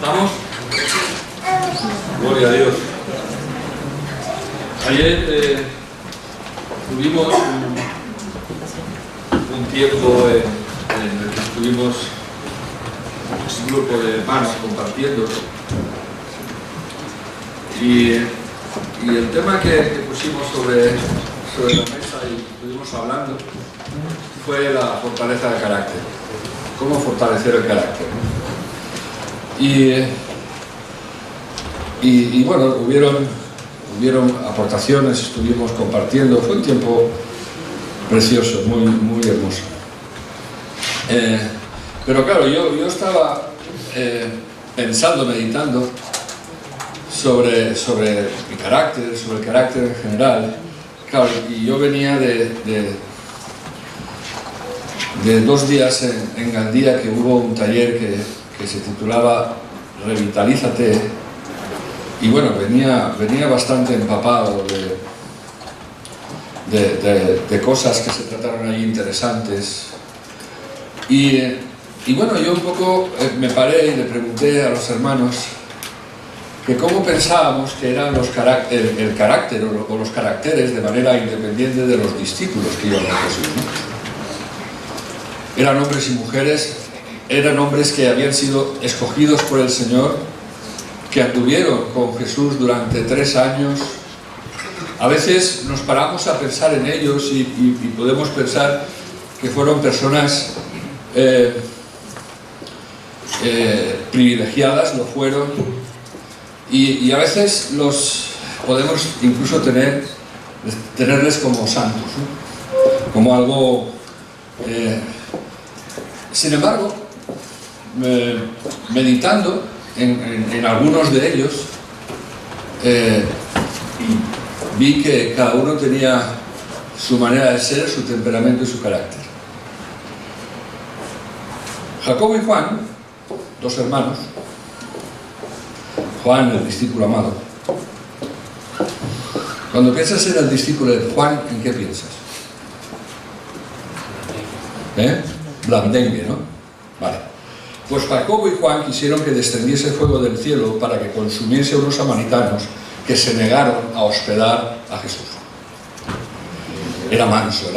¿Estamos? Gloria a Dios. Ayer tuvimos un tiempo en el que estuvimos un grupo de hermanos compartiendo, y el tema que pusimos sobre la mesa y estuvimos hablando fue la fortaleza del carácter. Cómo fortalecer el carácter, ¿no? Y bueno, hubieron aportaciones, estuvimos compartiendo, fue un tiempo precioso, muy hermoso. Pero claro, yo estaba pensando, meditando sobre mi carácter, sobre el carácter en general. Claro, y yo venía de 2 días en Gandía, que hubo un taller que se titulaba Revitalízate, y bueno, venía bastante empapado de cosas que se trataron ahí interesantes, y bueno, yo un poco me paré y le pregunté a los hermanos que cómo pensábamos que eran el carácter o los caracteres de manera independiente de los discípulos que iban a Jesús, ¿no? Eran hombres y mujeres, eran hombres que habían sido escogidos por el Señor, que anduvieron con Jesús durante 3 años. A veces nos paramos a pensar en ellos y podemos pensar que fueron personas privilegiadas, lo fueron, y a veces los podemos incluso tenerles como santos, ¿no? Como algo... Sin embargo, meditando en algunos de ellos, vi que cada uno tenía su manera de ser, su temperamento y su carácter. Jacobo y Juan, 2 hermanos, Juan, el discípulo amado. Cuando piensas en el discípulo de Juan, ¿en qué piensas? Blandengue, ¿no? Vale. Pues Jacobo y Juan quisieron que descendiese fuego del cielo para que consumiese a unos samaritanos que se negaron a hospedar a Jesús. Era manso.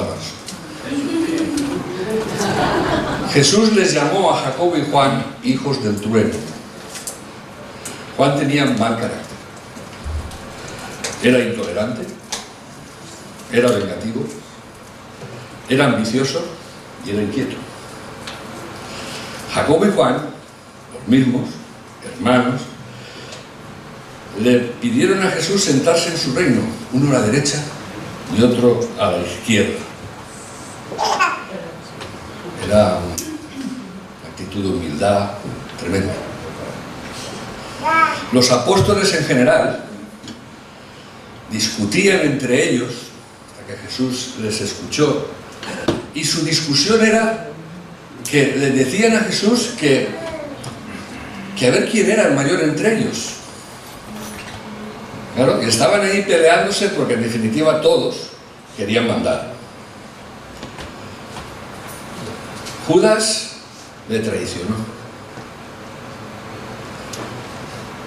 Jesús les llamó a Jacobo y Juan hijos del trueno. Juan tenía mal carácter. Era intolerante, era vengativo, era ambicioso y era inquieto. Jacobo y Juan, los mismos hermanos, le pidieron a Jesús sentarse en su reino, uno a la derecha y otro a la izquierda. Era una actitud de humildad tremenda. Los apóstoles en general discutían entre ellos hasta que Jesús les escuchó, y su discusión era que le decían a Jesús que a ver quién era el mayor entre ellos. Claro, que estaban ahí peleándose porque en definitiva todos querían mandar. Judas le traicionó.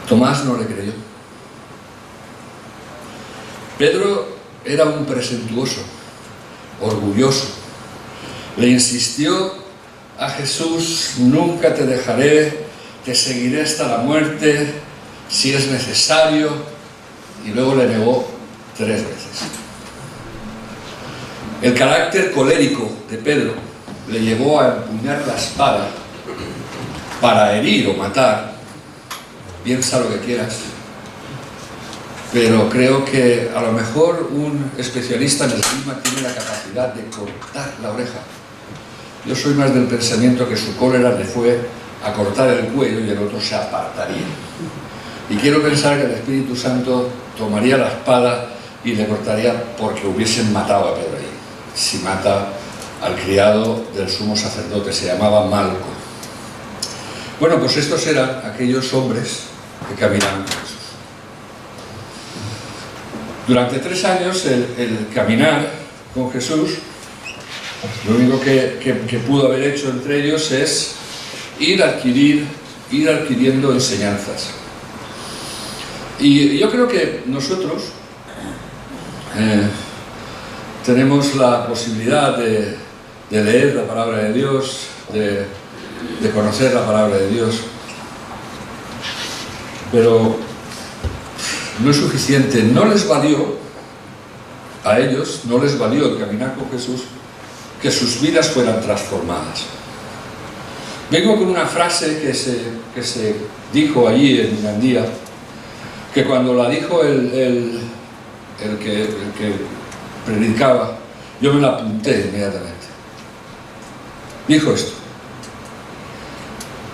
Tomás no le creyó. Pedro era un presuntuoso, orgulloso. Le insistió a Jesús: nunca te dejaré, te seguiré hasta la muerte, si es necesario, y luego le negó 3 veces. El carácter colérico de Pedro le llevó a empuñar la espada para herir o matar. Piensa lo que quieras, pero creo que a lo mejor un especialista en el esgrima tiene la capacidad de cortar la oreja. Yo soy más del pensamiento que su cólera le fue a cortar el cuello y el otro se apartaría. Y quiero pensar que el Espíritu Santo tomaría la espada y le cortaría porque hubiesen matado a Pedro ahí. Si mata al criado del sumo sacerdote, se llamaba Malco. Bueno, pues estos eran aquellos hombres que caminaban con Jesús. Durante 3 años el caminar con Jesús, lo único que pudo haber hecho entre ellos es ir a adquirir ir adquiriendo enseñanzas. Y yo creo que nosotros tenemos la posibilidad de leer la palabra de Dios, de conocer la palabra de Dios, pero no es suficiente. No les valió, a ellos no les valió el caminar con Jesús, que sus vidas fueran transformadas. Vengo con una frase que se dijo allí en Gandía, que cuando la dijo el que predicaba, yo me la apunté inmediatamente. Dijo esto: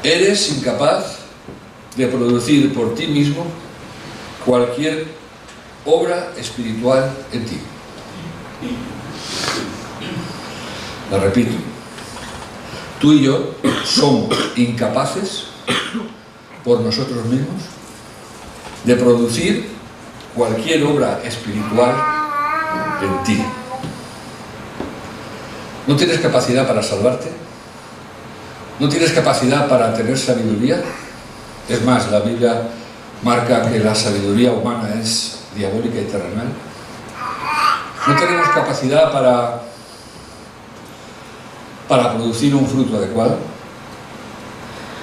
eres incapaz de producir por ti mismo cualquier obra espiritual en ti. La repito: tú y yo somos incapaces por nosotros mismos de producir cualquier obra espiritual en ti. ¿No tienes capacidad para salvarte? ¿No tienes capacidad para tener sabiduría? Es más, la Biblia marca que la sabiduría humana es diabólica y terrenal. ¿No tenemos capacidad para producir un fruto adecuado?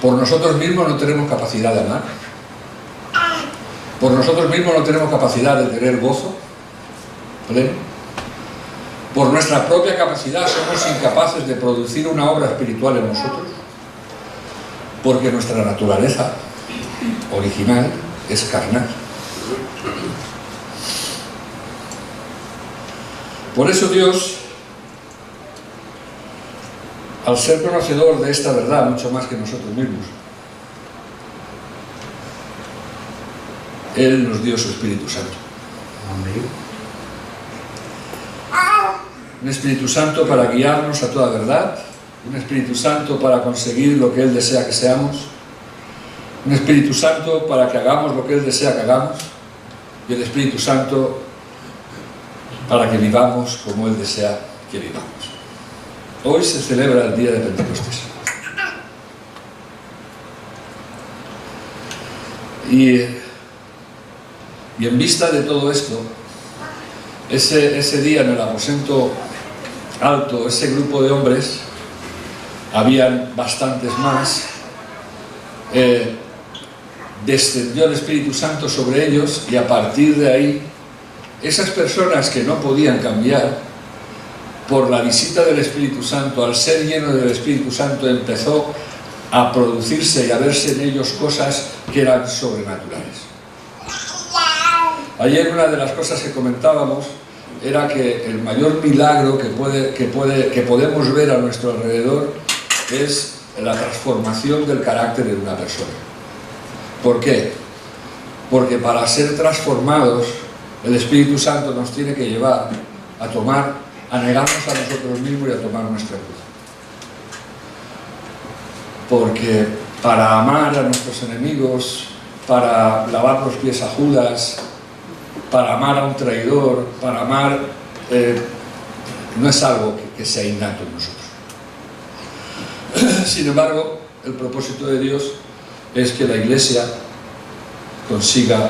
Por nosotros mismos no tenemos capacidad de amar. Por nosotros mismos no tenemos capacidad de tener gozo pleno. Por nuestra propia capacidad somos incapaces de producir una obra espiritual en nosotros, porque nuestra naturaleza original es carnal. Por eso Dios, al ser conocedor de esta verdad mucho más que nosotros mismos, Él nos dio su Espíritu Santo. Amén. Un Espíritu Santo para guiarnos a toda verdad, un Espíritu Santo para conseguir lo que Él desea que seamos, un Espíritu Santo para que hagamos lo que Él desea que hagamos, y el Espíritu Santo para que vivamos como Él desea que vivamos. Hoy se celebra el día de Pentecostés. Y en vista de todo esto, ese día en el aposento alto, ese grupo de hombres, habían bastantes más, descendió el Espíritu Santo sobre ellos, y a partir de ahí, esas personas que no podían cambiar, por la visita del Espíritu Santo, al ser lleno del Espíritu Santo, empezó a producirse y a verse en ellos cosas que eran sobrenaturales. Ayer una de las cosas que comentábamos era que el mayor milagro que podemos ver a nuestro alrededor es la transformación del carácter de una persona. ¿Por qué? Porque para ser transformados, el Espíritu Santo nos tiene que llevar a negarnos a nosotros mismos y a tomar nuestra cruz. Porque para amar a nuestros enemigos, para lavar los pies a Judas, para amar a un traidor, para amar, no es algo que sea innato en nosotros. Sin embargo, el propósito de Dios es que la Iglesia consiga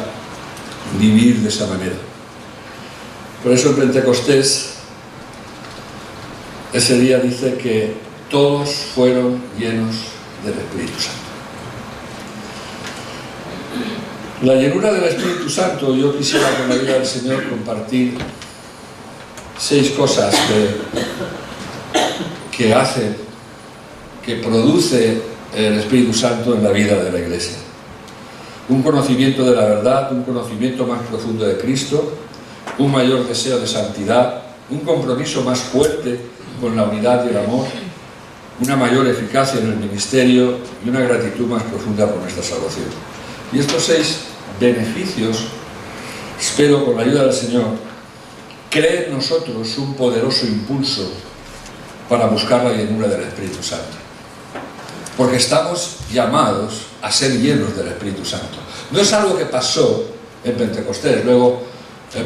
vivir de esa manera. Por eso en Pentecostés, ese día dice que todos fueron llenos del Espíritu Santo. La llenura del Espíritu Santo, yo quisiera con la ayuda del Señor compartir 6 cosas que produce el Espíritu Santo en la vida de la Iglesia. Un conocimiento de la verdad, un conocimiento más profundo de Cristo, un mayor deseo de santidad, un compromiso más fuerte con la unidad y el amor, una mayor eficacia en el ministerio y una gratitud más profunda por nuestra salvación. Y estos 6 beneficios, espero con la ayuda del Señor, creen en nosotros un poderoso impulso para buscar la llenura del Espíritu Santo. Porque estamos llamados a ser llenos del Espíritu Santo. No es algo que pasó en Pentecostés. Luego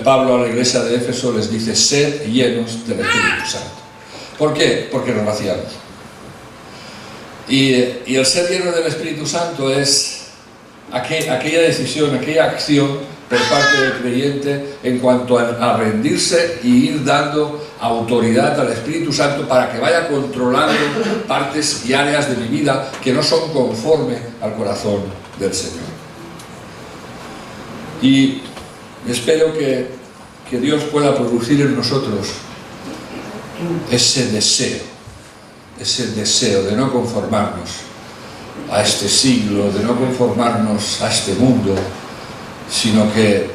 Pablo a la iglesia de Éfeso les dice: sed llenos del Espíritu Santo. ¿Por qué? Porque nos vaciamos. Y el ser lleno del Espíritu Santo es aquella decisión, aquella acción por parte del creyente en cuanto a rendirse y ir dando autoridad al Espíritu Santo para que vaya controlando partes y áreas de mi vida que no son conforme al corazón del Señor. Y espero que Dios pueda producir en nosotros ese deseo de no conformarnos a este siglo, de no conformarnos a este mundo, sino que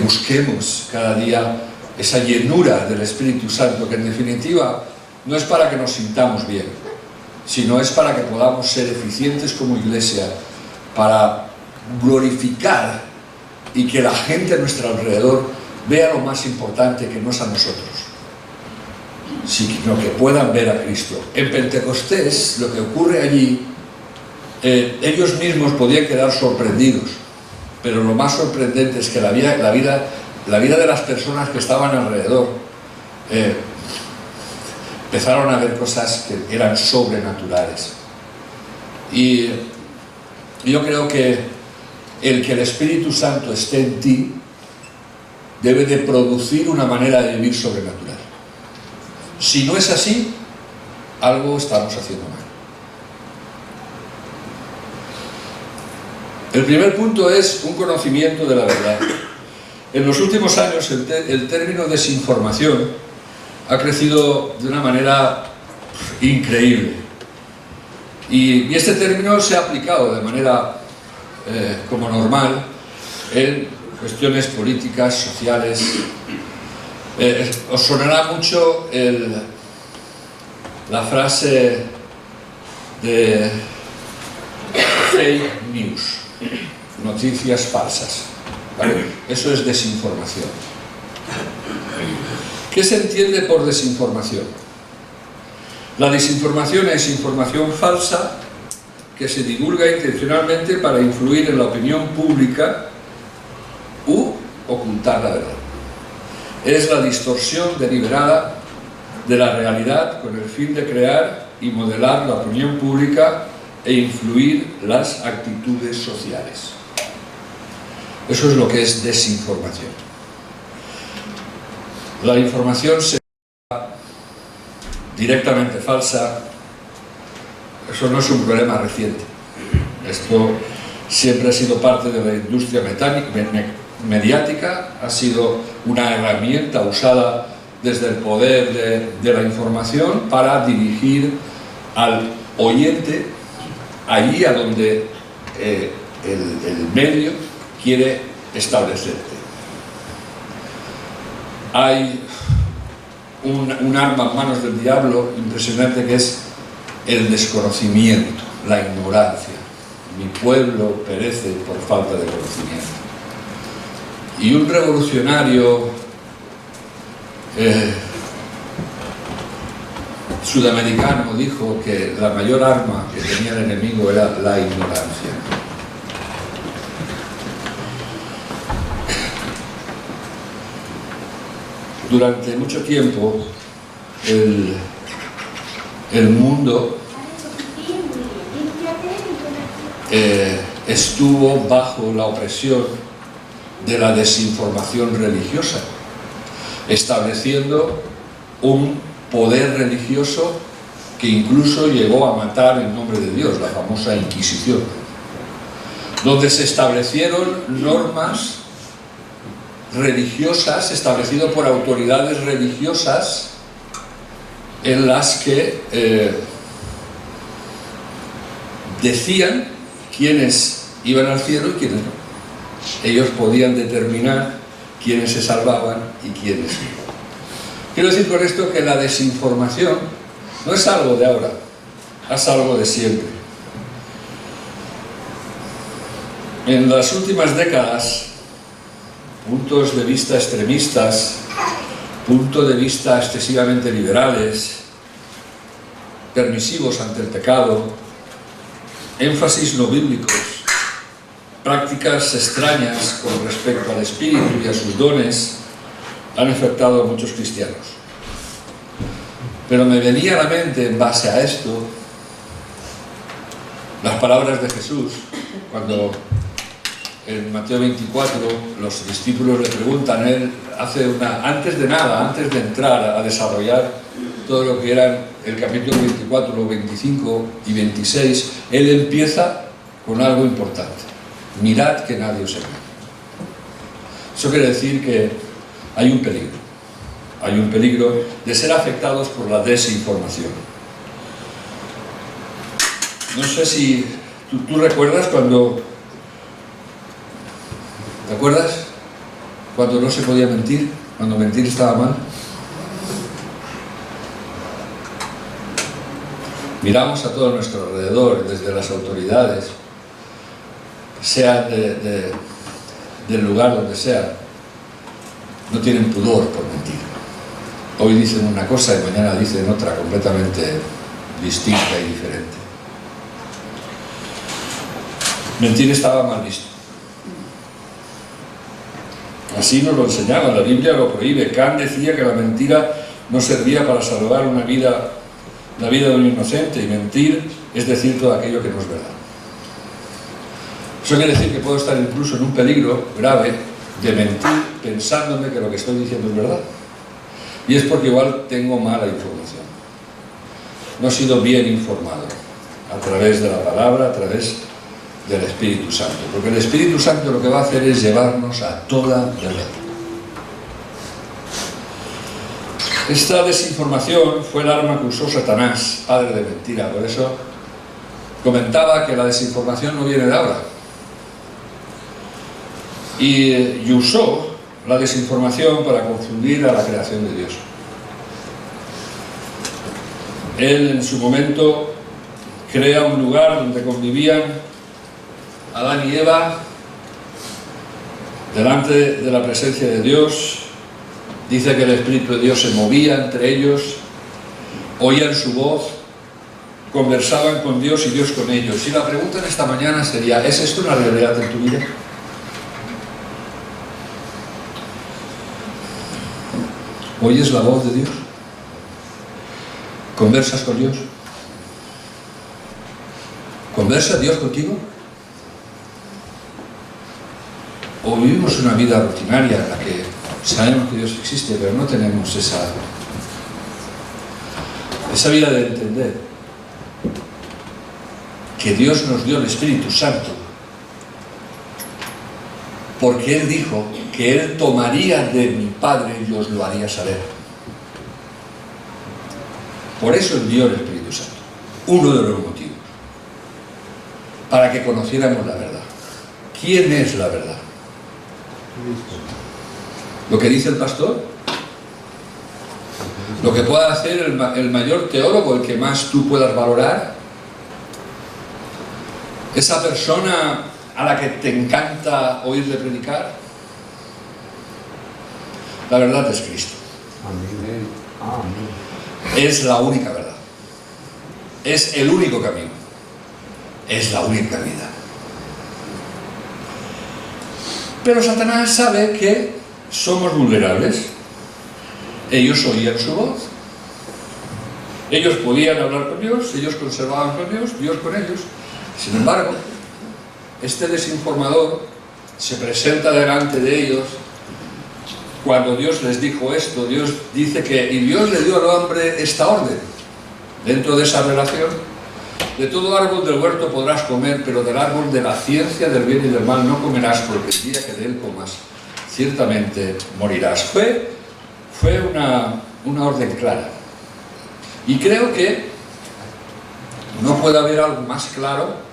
busquemos cada día esa llenura del Espíritu Santo, que en definitiva no es para que nos sintamos bien, sino es para que podamos ser eficientes como iglesia, para glorificar y que la gente a nuestro alrededor vea lo más importante, que no es a nosotros, sino que puedan ver a Cristo. En Pentecostés, lo que ocurre allí, ellos mismos podían quedar sorprendidos, pero lo más sorprendente es que la vida de las personas que estaban alrededor empezaron a ver cosas que eran sobrenaturales. Y yo creo que el Espíritu Santo esté en ti debe de producir una manera de vivir sobrenatural. Si no es así, algo estamos haciendo mal. El primer punto es un conocimiento de la verdad. En los últimos años el término desinformación ha crecido de una manera increíble. Y este término se ha aplicado de manera como normal en cuestiones políticas, sociales. Os sonará mucho la frase de fake news, noticias falsas, ¿vale? Eso es desinformación. ¿Qué se entiende por desinformación? La desinformación es información falsa que se divulga intencionalmente para influir en la opinión pública u ocultar la verdad. Es la distorsión deliberada de la realidad con el fin de crear y modelar la opinión pública e influir las actitudes sociales. Eso es lo que es desinformación. La información directamente falsa, eso no es un problema reciente. Esto siempre ha sido parte de la industria mediática, ha sido una herramienta usada desde el poder de la información para dirigir al oyente allí a donde el medio quiere establecerte. Hay un arma en manos del diablo impresionante que es el desconocimiento, la ignorancia. Mi pueblo perece por falta de conocimiento. Y un revolucionario sudamericano dijo que la mayor arma que tenía el enemigo era la ignorancia. Durante mucho tiempo el mundo estuvo bajo la opresión de la desinformación religiosa, estableciendo un poder religioso que incluso llegó a matar en nombre de Dios, la famosa Inquisición, donde se establecieron normas religiosas, establecidas por autoridades religiosas, en las que decían quiénes iban al cielo y quiénes no. Ellos podían determinar quiénes se salvaban y quiénes no. Quiero decir con esto que la desinformación no es algo de ahora, es algo de siempre. En las últimas décadas, puntos de vista extremistas, puntos de vista excesivamente liberales, permisivos ante el pecado, énfasis no bíblicos, prácticas extrañas con respecto al espíritu y a sus dones han afectado a muchos cristianos. Pero me venía a la mente, en base a esto, Las palabras de Jesús, cuando en Mateo 24 los discípulos le preguntan, él hace antes de nada, antes de entrar a desarrollar todo lo que eran el capítulo 24, 25 y 26, él empieza con algo importante: mirad que nadie os engañe. Eso quiere decir que hay un peligro de ser afectados por la desinformación. No sé si tú recuerdas cuando... ¿Te acuerdas? Cuando no se podía mentir, cuando mentir estaba mal. Miramos a todo nuestro alrededor, desde las autoridades, sean del lugar donde sea, no tienen pudor por mentir. Hoy dicen una cosa y mañana dicen otra completamente distinta y diferente. Mentir estaba mal visto. Así nos lo enseñaba, la Biblia lo prohíbe. Kant decía que la mentira no servía para salvar la vida de un inocente, y mentir es decir todo aquello que no es verdad. Eso quiere decir que puedo estar incluso en un peligro grave de mentir pensándome que lo que estoy diciendo es verdad. Y es porque igual tengo mala información. No he sido bien informado a través de la palabra, a través del Espíritu Santo. Porque el Espíritu Santo lo que va a hacer es llevarnos a toda verdad. Esta desinformación fue el arma que usó Satanás, padre de mentira. Por eso comentaba que la desinformación no viene de ahora. Y usó la desinformación para confundir a la creación de Dios. Él en su momento crea un lugar donde convivían Adán y Eva delante de la presencia de Dios. Dice que el Espíritu de Dios se movía entre ellos, oían su voz, conversaban con Dios y Dios con ellos. Y la pregunta en esta mañana sería: ¿es esto una realidad en tu vida? ¿Oyes la voz de Dios? ¿Conversas con Dios? ¿Conversa Dios contigo? ¿O vivimos una vida rutinaria en la que sabemos que Dios existe, pero no tenemos esa vida de entender que Dios nos dio el Espíritu Santo porque Él dijo que Él tomaría de mi Padre y os lo haría saber? Por eso envió el Espíritu Santo, uno de los motivos, para que conociéramos la verdad. ¿Quién es la verdad? ¿Lo que dice el pastor? ¿Lo que pueda hacer el mayor teólogo, el que más tú puedas valorar? ¿Esa persona a la que te encanta oírle predicar? La verdad es Cristo. Amén. Amén. Es la única verdad. Es el único camino. Es la única vida. Pero Satanás sabe que somos vulnerables. Ellos oían su voz. Ellos podían hablar con Dios, ellos conservaban con Dios, Dios con ellos. Sin embargo, este desinformador se presenta delante de ellos cuando Dios les dijo esto. Dios dice que, y Dios le dio al hombre esta orden, dentro de esa relación: de todo árbol del huerto podrás comer, pero del árbol de la ciencia del bien y del mal no comerás, porque el día que de él comas, ciertamente morirás. Fue una orden clara. Y creo que no puede haber algo más claro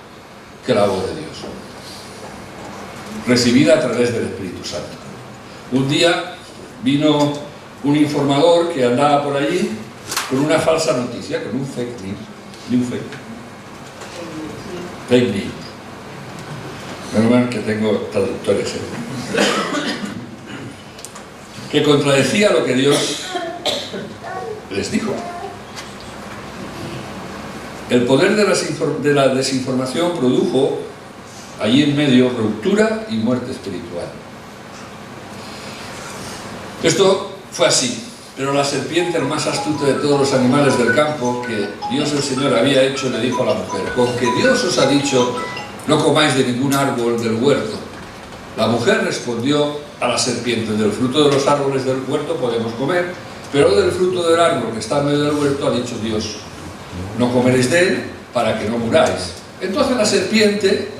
que la voz de Dios, recibida a través del Espíritu Santo. Un día vino un informador que andaba por allí con una falsa noticia, con un fake news. Fake news. Menos mal que tengo traductores, que contradecía lo que Dios les dijo. El poder de la desinformación produjo allí en medio ruptura y muerte espiritual. Esto fue así. Pero la serpiente, el más astuto de todos los animales del campo, que Dios el Señor había hecho, le dijo a la mujer: con que Dios os ha dicho, no comáis de ningún árbol del huerto. La mujer respondió a la serpiente: del fruto de los árboles del huerto podemos comer, pero del fruto del árbol que está en medio del huerto ha dicho Dios: no comeréis de él para que no muráis. Entonces la serpiente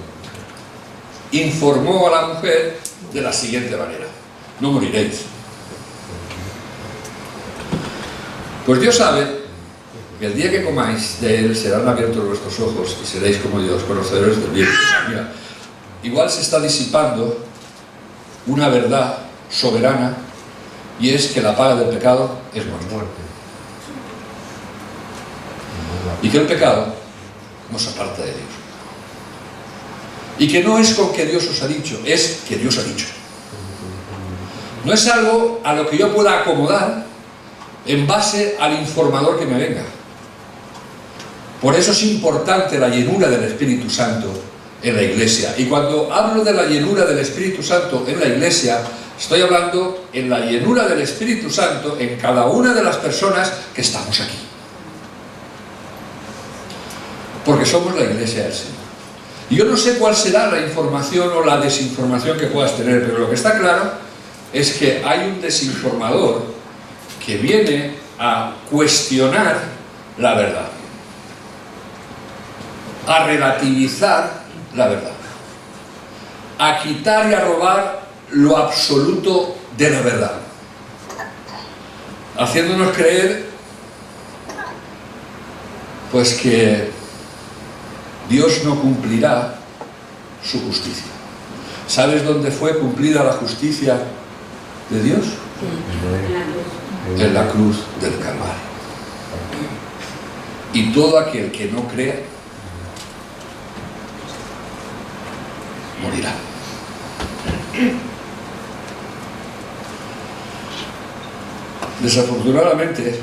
informó a la mujer de la siguiente manera: no moriréis. Pues Dios sabe que el día que comáis de él serán abiertos vuestros ojos y seréis como Dios, conocedores del bien. Mira, igual se está disipando una verdad soberana, y es que la paga del pecado es muerte. Y que el pecado nos aparta de Dios. Y que no es con que Dios os ha dicho, es que Dios ha dicho. No es algo a lo que yo pueda acomodar en base al informador que me venga. Por eso es importante la llenura del Espíritu Santo en la iglesia. Y cuando hablo de la llenura del Espíritu Santo en la iglesia, estoy hablando en la llenura del Espíritu Santo en cada una de las personas que estamos aquí. Porque somos la iglesia del Señor. Y yo no sé cuál será la información o la desinformación que puedas tener, pero lo que está claro es que hay un desinformador que viene a cuestionar la verdad, a relativizar la verdad, a quitar y a robar lo absoluto de la verdad, haciéndonos creer pues que Dios no cumplirá su justicia. ¿Sabes dónde fue cumplida la justicia de Dios? En la cruz del Calvario. Y todo aquel que no crea morirá. Desafortunadamente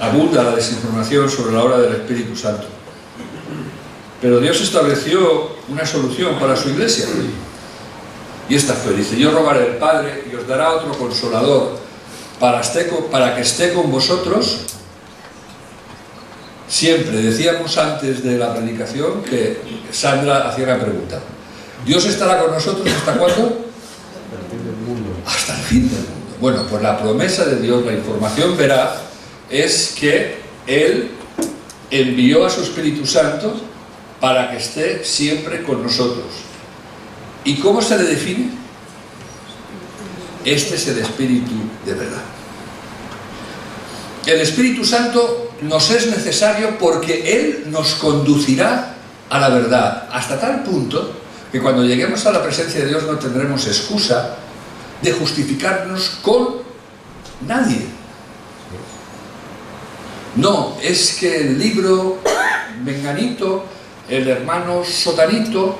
abunda la desinformación sobre la obra del Espíritu Santo, pero Dios estableció una solución para su iglesia, y esta fue: dice, yo rogaré al Padre y os dará otro consolador para que esté con vosotros siempre. Decíamos antes de la predicación que Sandra hacía una pregunta: ¿Dios estará con nosotros hasta cuándo? Hasta el fin del mundo. Bueno, pues la promesa de Dios, la información veraz, es que Él envió a su Espíritu Santo para que esté siempre con nosotros. ¿Y cómo se le define? Este es el Espíritu de verdad. El Espíritu Santo nos es necesario porque Él nos conducirá a la verdad, hasta tal punto que cuando lleguemos a la presencia de Dios no tendremos excusa de justificarnos con nadie. No, es que el libro menganito, el hermano sotanito,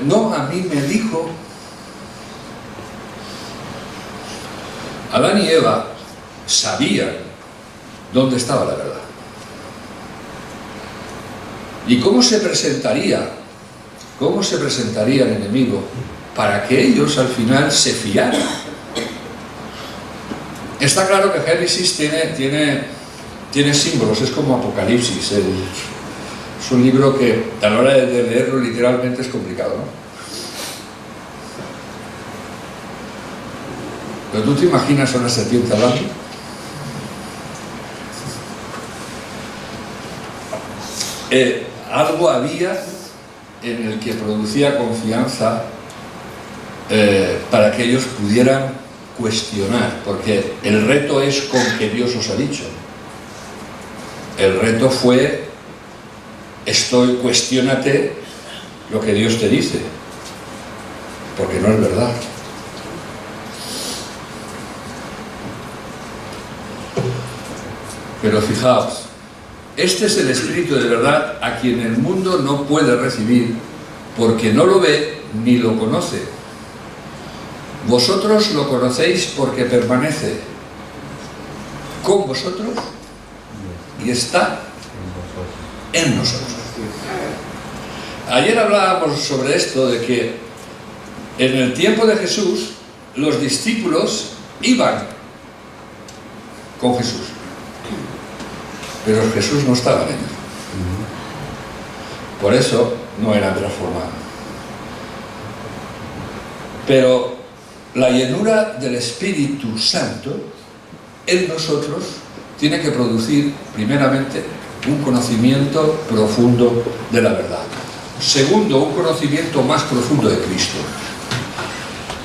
no, a mí me dijo. Adán y Eva sabían dónde estaba la verdad. ¿Y cómo se presentaría el enemigo para que ellos al final se fiaran? Está claro que Génesis tiene símbolos, es como Apocalipsis. Es un libro que a la hora de leerlo literalmente es complicado, ¿no? Pero tú te imaginas a una serpiente hablando. Algo había en el que producía confianza para que ellos pudieran cuestionar, porque el reto es con que Dios os ha dicho. El reto fue: cuestiónate lo que Dios te dice, porque no es verdad. Pero fijaos, este es el Espíritu de verdad a quien el mundo no puede recibir porque no lo ve ni lo conoce. Vosotros lo conocéis porque permanece con vosotros y está en nosotros. Ayer hablábamos sobre esto, de que en el tiempo de Jesús los discípulos iban con Jesús. Pero Jesús no estaba en ellos. Por eso no eran transformados. Pero la llenura del Espíritu Santo en nosotros tiene que producir primeramente un conocimiento profundo de la verdad. Segundo, un conocimiento más profundo de Cristo.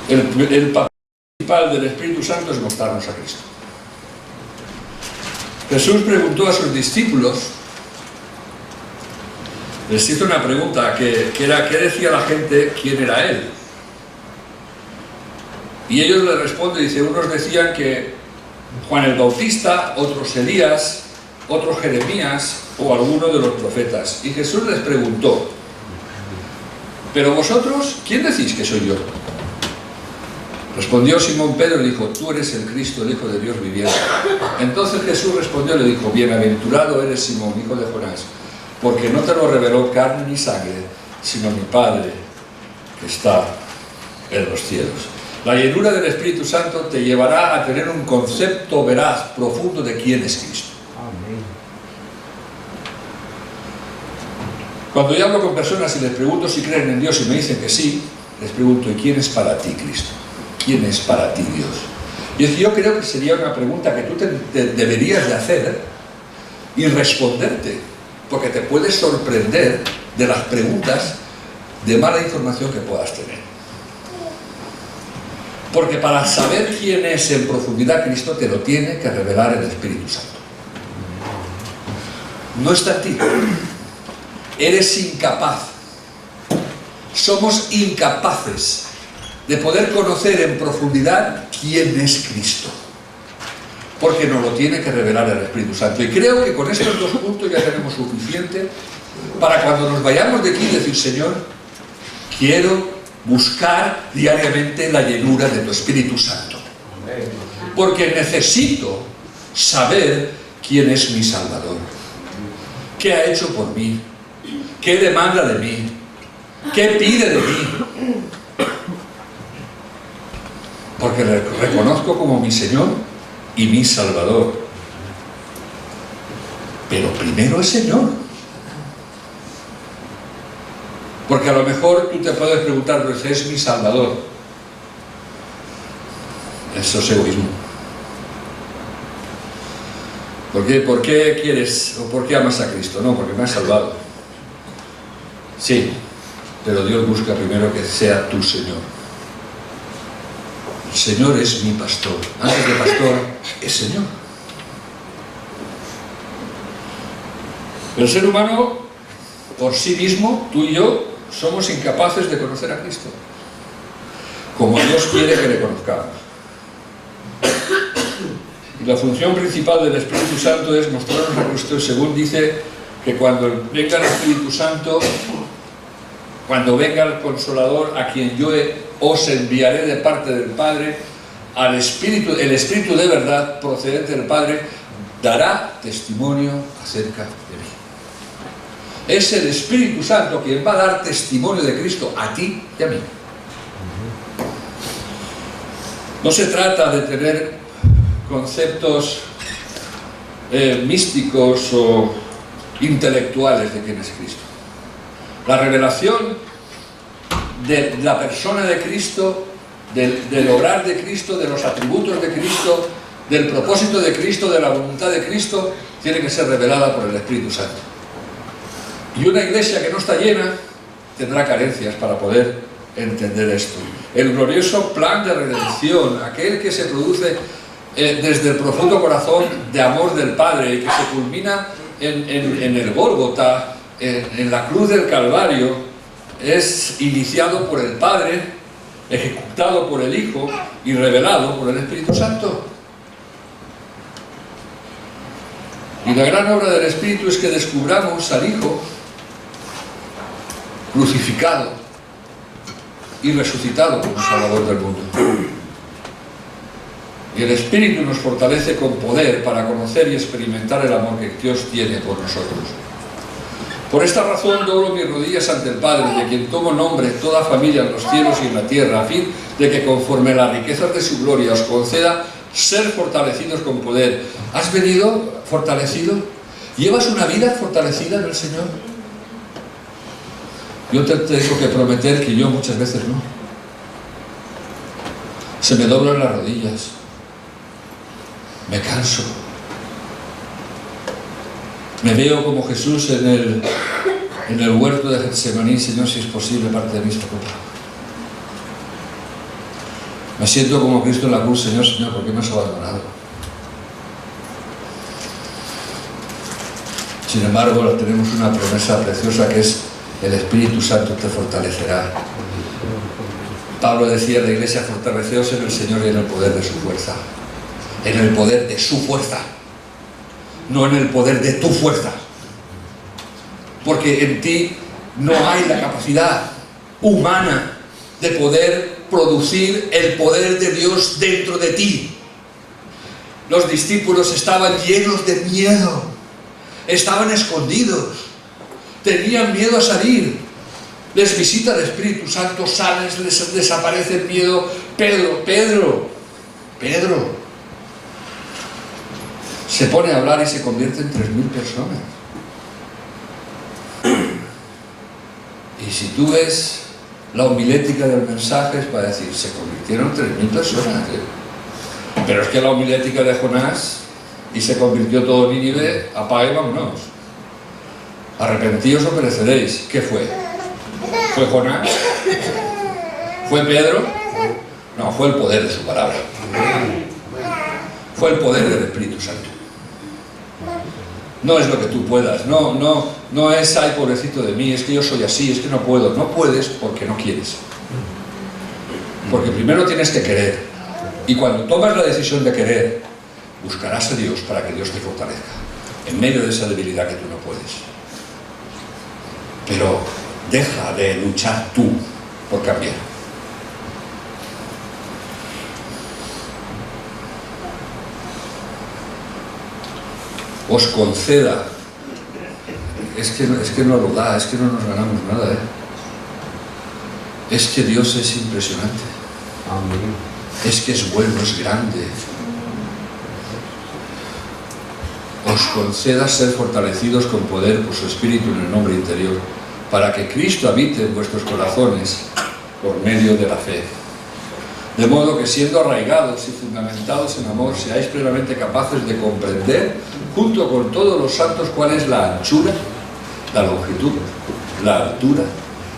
El papel principal del Espíritu Santo es mostrarnos a Cristo. Jesús preguntó a sus discípulos, les hizo una pregunta que era, ¿qué decía la gente quién era Él? Y ellos le responden, dice, unos decían que Juan el Bautista, otros Elías, otros Jeremías o alguno de los profetas. Y Jesús les preguntó, ¿pero vosotros quién decís que soy yo? Respondió Simón Pedro y dijo, tú eres el Cristo, el Hijo de Dios viviente. Entonces Jesús respondió y le dijo, bienaventurado eres Simón, hijo de Jonás, porque no te lo reveló carne ni sangre, sino mi Padre que está en los cielos. La llenura del Espíritu Santo te llevará a tener un concepto veraz, profundo de quién es Cristo. Amén. Cuando yo hablo con personas y les pregunto si creen en Dios y me dicen que sí, les pregunto, ¿y quién es para ti Cristo? ¿Quién es para ti Dios? Y yo creo que sería una pregunta que tú te deberías de hacer y responderte, porque te puedes sorprender de las preguntas de mala información que puedas tener. Porque para saber quién es en profundidad Cristo, te lo tiene que revelar el Espíritu Santo. No está en ti. Eres incapaz. Somos incapaces de poder conocer en profundidad quién es Cristo. Porque nos lo tiene que revelar el Espíritu Santo. Y creo que con estos dos puntos ya tenemos suficiente para cuando nos vayamos de aquí decir, Señor, quiero buscar diariamente la llenura de tu Espíritu Santo. Porque necesito saber quién es mi Salvador. ¿Qué ha hecho por mí? ¿Qué demanda de mí? ¿Qué pide de mí? Porque le reconozco como mi Señor y mi Salvador. Pero primero es Señor. Porque a lo mejor tú te puedes preguntar, pues es mi Salvador. Eso es egoísmo. ¿Por qué quieres o por qué amas a Cristo? No, porque me has salvado. Sí, pero Dios busca primero que sea tu Señor. El Señor es mi pastor. Antes de pastor, es Señor. El ser humano, por sí mismo, tú y yo, somos incapaces de conocer a Cristo, como Dios quiere que le conozcamos. Y la función principal del Espíritu Santo es mostrarnos a Cristo, según dice que cuando venga el Espíritu Santo, cuando venga el Consolador, a quien yo os enviaré de parte del Padre, al Espíritu, el Espíritu de verdad procedente del Padre, dará testimonio acerca de mí. Es el Espíritu Santo quien va a dar testimonio de Cristo a ti y a mí. No se trata de tener conceptos místicos o intelectuales de quién es Cristo. La revelación de la persona de Cristo, del obrar de Cristo, de los atributos de Cristo, del propósito de Cristo, de la voluntad de Cristo, tiene que ser revelada por el Espíritu Santo. Y una iglesia que no está llena tendrá carencias para poder entender esto. El glorioso plan de redención, aquel que se produce desde el profundo corazón de amor del Padre y que se culmina en el Gólgota, en la cruz del Calvario, es iniciado por el Padre, ejecutado por el Hijo y revelado por el Espíritu Santo. Y la gran obra del Espíritu es que descubramos al Hijo crucificado y resucitado como Salvador del mundo. Y el Espíritu nos fortalece con poder para conocer y experimentar el amor que Dios tiene por nosotros. Por esta razón doblo mis rodillas ante el Padre, de quien tomo nombre toda familia en los cielos y en la tierra, a fin de que conforme a las riquezas de su gloria os conceda ser fortalecidos con poder. ¿Has venido fortalecido? ¿Llevas una vida fortalecida en el Señor? Yo te tengo que prometer que yo muchas veces no. Se me doblan las rodillas. Me canso. Me veo como Jesús en el huerto de Getsemaní. Señor, si es posible, parte de mí esta copa. Me siento como Cristo en la cruz. Señor, ¿por qué me has abandonado? Sin embargo, tenemos una promesa preciosa que es: el Espíritu Santo te fortalecerá. Pablo decía a la iglesia: fortaleceos en el Señor y en el poder de su fuerza. En el poder de su fuerza, no en el poder de tu fuerza, porque en ti no hay la capacidad humana de poder producir el poder de Dios dentro de ti. Los discípulos estaban llenos de miedo, estaban escondidos, tenían miedo a salir. Les visita el Espíritu Santo, salen, les desaparece el miedo. Pedro se pone a hablar y se convierte en 3.000 personas. Y si tú ves la homilética del mensaje, es para decir: se convirtieron 3.000 personas. Pero es que la homilética de Jonás, y se convirtió todo Nínive, apague y vámonos. Arrepentíos o pereceréis. ¿Qué fue? ¿Fue Jonás? ¿Fue Pedro? No, fue el poder de su palabra. Fue el poder del Espíritu Santo. No es lo que tú puedas, no es: ay, pobrecito de mí, es que yo soy así, es que no puedo. No puedes porque no quieres. Porque primero tienes que querer. Y cuando tomas la decisión de querer, buscarás a Dios para que Dios te fortalezca en medio de esa debilidad que tú no puedes. Pero deja de luchar tú por cambiar. Os conceda. Es que no lo da, es que no nos ganamos nada, Es que Dios es impresionante. Amén. Es que es bueno, es grande. Os conceda ser fortalecidos con poder por su Espíritu en el hombre interior, para que Cristo habite en vuestros corazones por medio de la fe. De modo que, siendo arraigados y fundamentados en amor, seáis plenamente capaces de comprender, junto con todos los santos, cuál es la anchura, la longitud, la altura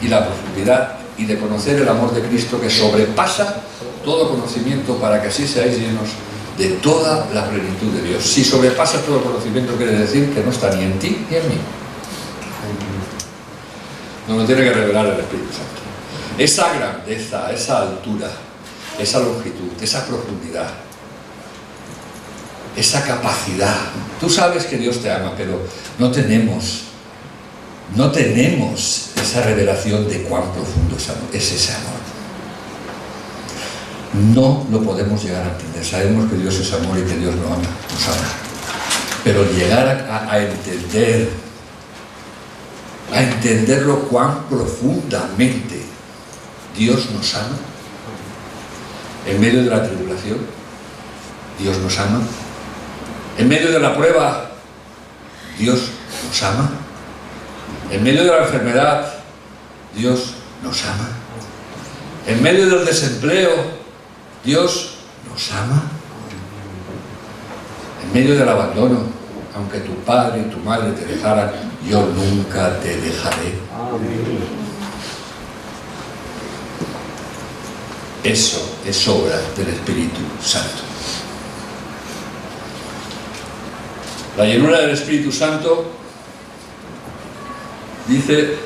y la profundidad, y de conocer el amor de Cristo, que sobrepasa todo conocimiento, para que así seáis llenos de toda la plenitud de Dios. Si sobrepasa todo conocimiento, quiere decir que no está ni en ti ni en mí. Nos lo tiene que revelar el Espíritu Santo. Esa grandeza, esa altura, esa longitud, esa profundidad, esa capacidad. Tú sabes que Dios te ama, pero no tenemos esa revelación de cuán profundo es ese amor. No lo podemos llegar a entender. Sabemos que Dios es amor y que Dios nos ama. Pero llegar a entenderlo cuán profundamente Dios nos ama. En medio de la tribulación, Dios nos ama. En medio de la prueba, Dios nos ama. En medio de la enfermedad, Dios nos ama. En medio del desempleo, Dios nos ama. En medio del abandono, aunque tu padre y tu madre te dejaran, yo nunca te dejaré. Eso es obra del Espíritu Santo. La llenura del Espíritu Santo dice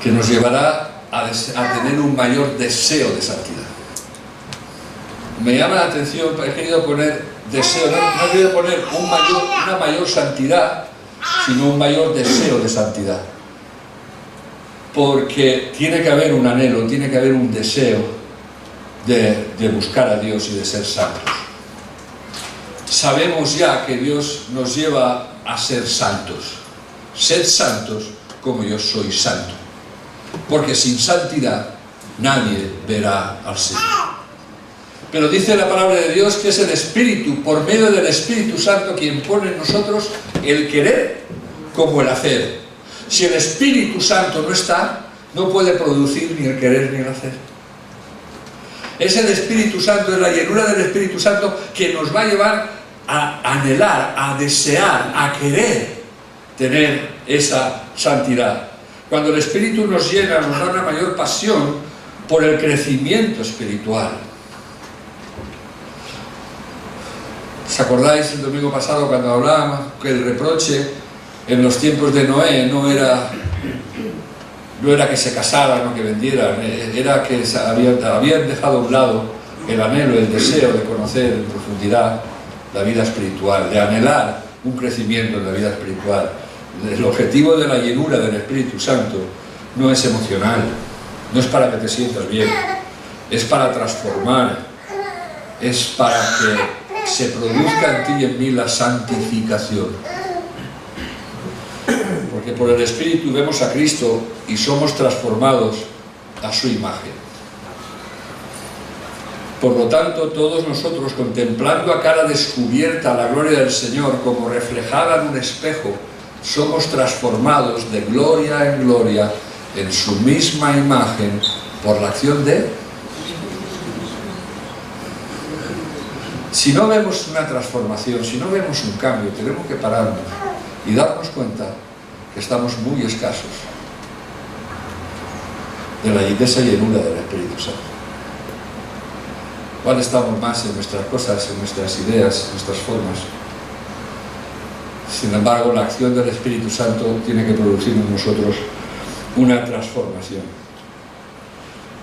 que nos llevará a tener un mayor deseo de santidad. Me llama la atención, he querido poner deseo, no he querido poner una mayor santidad, sino un mayor deseo de santidad. Porque tiene que haber un anhelo, tiene que haber un deseo de buscar a Dios y de ser santos. Sabemos ya que Dios nos lleva a ser santos. Sed santos como yo soy santo. porque sin santidad nadie verá al Señor. Pero dice la palabra de Dios que es el Espíritu, por medio del Espíritu Santo, quien pone en nosotros el querer como el hacer. Si el Espíritu Santo no está, no puede producir ni el querer ni el hacer. Es el Espíritu Santo, es la llenura del Espíritu Santo que nos va a llevar a anhelar, a desear, a querer tener esa santidad. Cuando el Espíritu nos llena, nos da una mayor pasión por el crecimiento espiritual. ¿Os acordáis el domingo pasado cuando hablábamos que el reproche en los tiempos de Noé no era que se casaran o que vendieran, era que habían dejado a un lado el anhelo, el deseo de conocer en profundidad la vida espiritual, de anhelar un crecimiento en la vida espiritual? El objetivo de la llenura del Espíritu Santo no es emocional, no es para que te sientas bien, es para transformar, es para que se produzca en ti y en mí la santificación. Porque por el Espíritu vemos a Cristo y somos transformados a su imagen. Por lo tanto, todos nosotros, contemplando a cara descubierta la gloria del Señor como reflejada en un espejo, somos transformados de gloria en gloria en su misma imagen por la acción de... Si no vemos una transformación, si no vemos un cambio, tenemos que pararnos y darnos cuenta que estamos muy escasos de esa llenura del Espíritu Santo. ¿Cuál estamos más en nuestras cosas, en nuestras ideas, en nuestras formas? Sin embargo, la acción del Espíritu Santo tiene que producir en nosotros una transformación.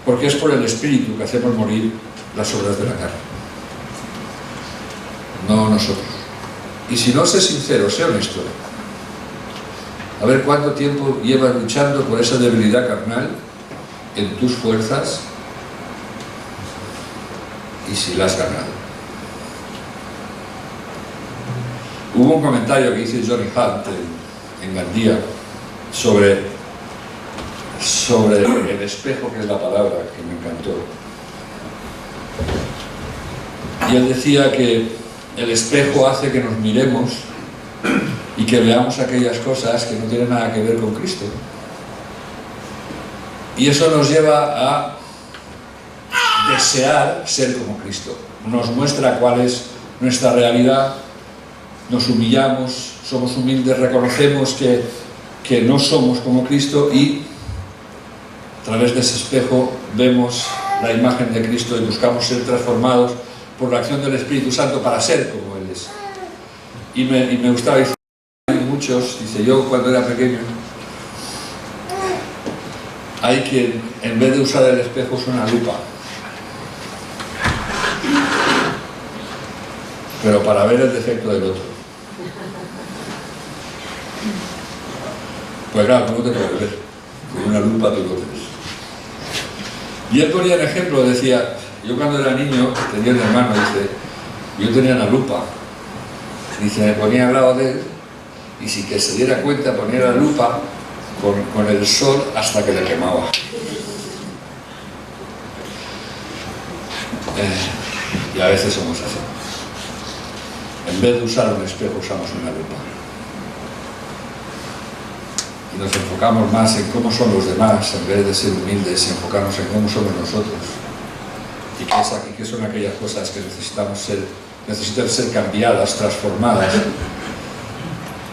Porque es por el Espíritu que hacemos morir las obras de la carne. No nosotros. Y si no, sé sincero, sé honesto. A ver cuánto tiempo llevas luchando por esa debilidad carnal en tus fuerzas y si la has ganado. Hubo un comentario que hizo Johnny Hunt en Gandía sobre el espejo, que es la palabra que me encantó. Y él decía que el espejo hace que nos miremos y que veamos aquellas cosas que no tienen nada que ver con Cristo. Y eso nos lleva a desear ser como Cristo. Nos muestra cuál es nuestra realidad, nos humillamos, somos humildes, reconocemos que no somos como Cristo y a través de ese espejo vemos la imagen de Cristo y buscamos ser transformados por la acción del Espíritu Santo para ser como Él es. Y me gustaba decir, muchos, dice, yo cuando era pequeño, hay que, en vez de usar el espejo, usa una lupa. Pero para ver el defecto del otro. Pues claro, no te puedes ver. Con una lupa tú lo ves. Y él ponía el ejemplo, decía, yo cuando era niño, tenía un hermano, dice, yo tenía una lupa. Dice, me ponía al lado de él y sin que se diera cuenta ponía la lupa con el sol hasta que le quemaba. Y a veces somos así. En vez de usar un espejo, usamos una lupa. Y nos enfocamos más en cómo son los demás, en vez de ser humildes y enfocarnos en cómo somos nosotros. Y qué son aquellas cosas que necesitan ser cambiadas, transformadas.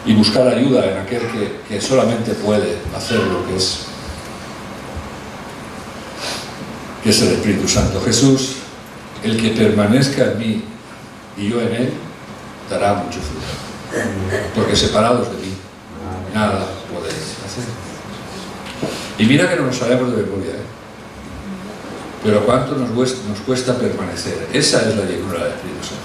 Y buscar ayuda en aquel que solamente puede hacer lo que es el Espíritu Santo. Jesús, el que permanezca en mí y yo en él, dará mucho fruto. Porque separados de mí, nada podéis hacer. Y mira que no lo sabemos de memoria, pero cuánto nos cuesta permanecer. Esa es la llenura del Espíritu Santo.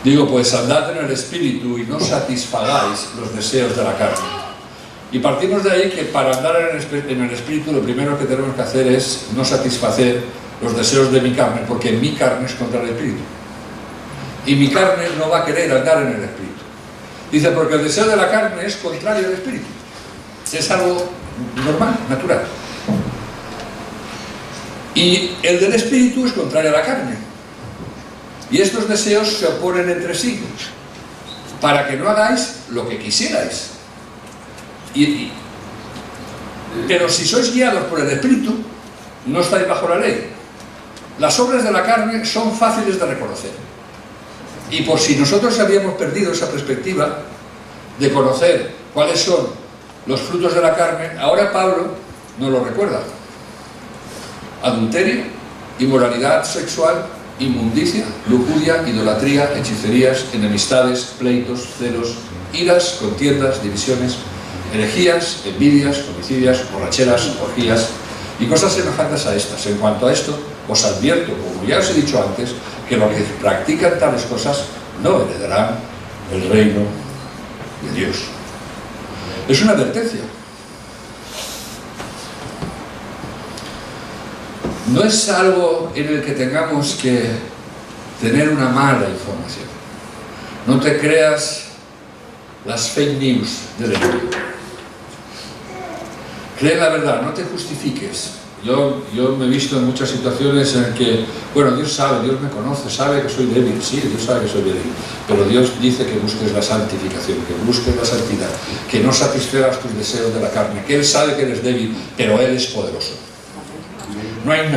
Digo, pues andad en el Espíritu y no satisfagáis los deseos de la carne. Y partimos de ahí que para andar en el Espíritu lo primero que tenemos que hacer es no satisfacer los deseos de mi carne, porque mi carne es contra el Espíritu. Y mi carne no va a querer andar en el Espíritu. Dice, porque el deseo de la carne es contrario al espíritu. Es algo normal, natural. Y el del espíritu es contrario a la carne. Y estos deseos se oponen entre sí, para que no hagáis lo que quisierais. Pero si sois guiados por el espíritu, no estáis bajo la ley. Las obras de la carne son fáciles de reconocer. Y por si nosotros habíamos perdido esa perspectiva de conocer cuáles son los frutos de la carne, ahora Pablo nos lo recuerda. Adulterio, inmoralidad sexual, inmundicia, lujuria, idolatría, hechicerías, enemistades, pleitos, celos, iras, contiendas, divisiones, herejías, envidias, homicidios, borracheras, orgías y cosas semejantes a estas. En cuanto a esto, os advierto, como ya os he dicho antes, que los que practican tales cosas no heredarán el reino de Dios. Es una advertencia. No es algo en el que tengamos que tener una mala información. No te creas las fake news del enemigo. Cree la verdad, no te justifiques. Yo me he visto en muchas situaciones en que, bueno, Dios sabe, Dios me conoce, sabe que soy débil, sí, Dios sabe que soy débil, pero Dios dice que busques la santificación, que busques la santidad, que no satisfagas tus deseos de la carne, que Él sabe que eres débil, pero Él es poderoso. No hay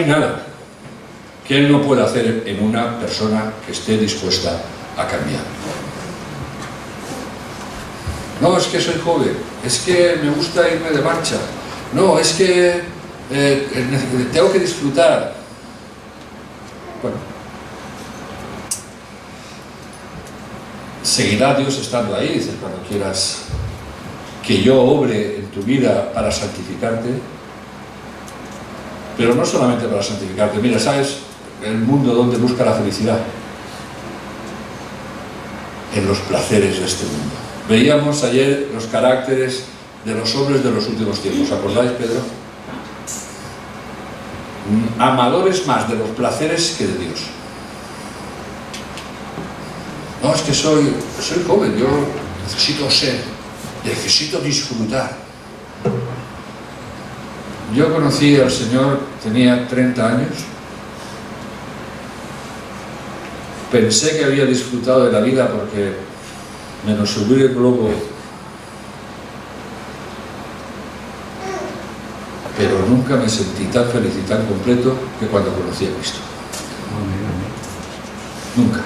nada que Él no pueda hacer en una persona que esté dispuesta a cambiar. No, es que soy joven, es que me gusta irme de marcha, no, es que tengo que disfrutar. Bueno, seguirá Dios estando ahí, dice, cuando quieras que yo obre en tu vida para santificarte, pero no solamente para santificarte. Mira, ¿sabes el mundo donde busca la felicidad? En los placeres de este mundo. Veíamos ayer los caracteres de los hombres de los últimos tiempos. ¿Acordáis, Pedro? Amadores más de los placeres que de Dios. No, es que soy joven, yo necesito ser, necesito disfrutar. Yo conocí al Señor, tenía 30 años. Pensé que había disfrutado de la vida porque, menos subir el globo, pero nunca me sentí tan feliz y tan completo que cuando conocí a Cristo. Nunca.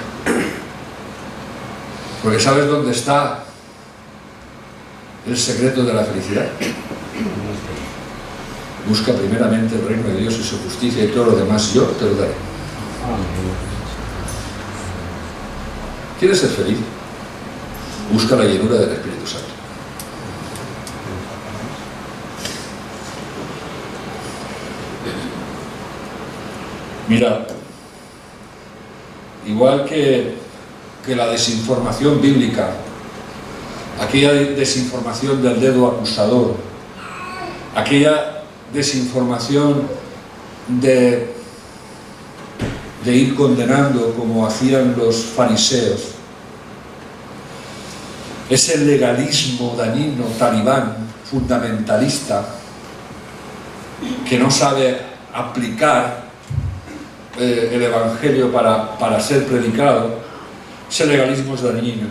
Porque ¿sabes dónde está el secreto de la felicidad? Busca primeramente el reino de Dios y su justicia, y todo lo demás yo te lo daré. ¿Quieres ser feliz? Busca la llenura del Espíritu Santo. Mira, igual que la desinformación bíblica, aquella desinformación del dedo acusador, aquella desinformación de ir condenando como hacían los fariseos, ese legalismo dañino, talibán, fundamentalista, que no sabe aplicar el Evangelio para ser predicado, ese legalismo es dañino.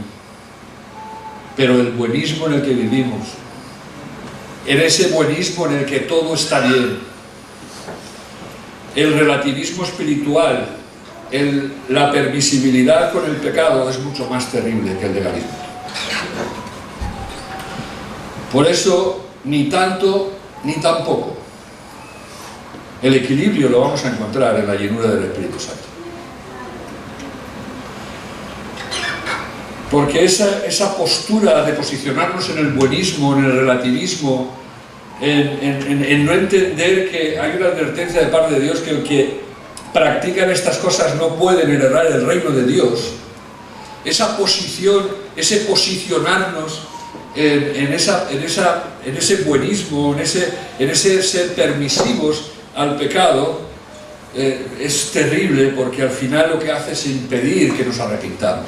Pero el buenismo en el que vivimos, en ese buenismo en el que todo está bien, el relativismo espiritual, la permisibilidad con el pecado es mucho más terrible que el legalismo. Por eso, ni tanto ni tampoco. El equilibrio lo vamos a encontrar en la llenura del Espíritu Santo. Porque esa postura de posicionarnos en el buenismo, en el relativismo, en no entender que hay una advertencia de parte de Dios que el que practican estas cosas no pueden heredar el reino de Dios, esa posición, ese posicionarnos en ese buenismo, en ese ser permisivos al pecado, es terrible, porque al final lo que hace es impedir que nos arrepintamos.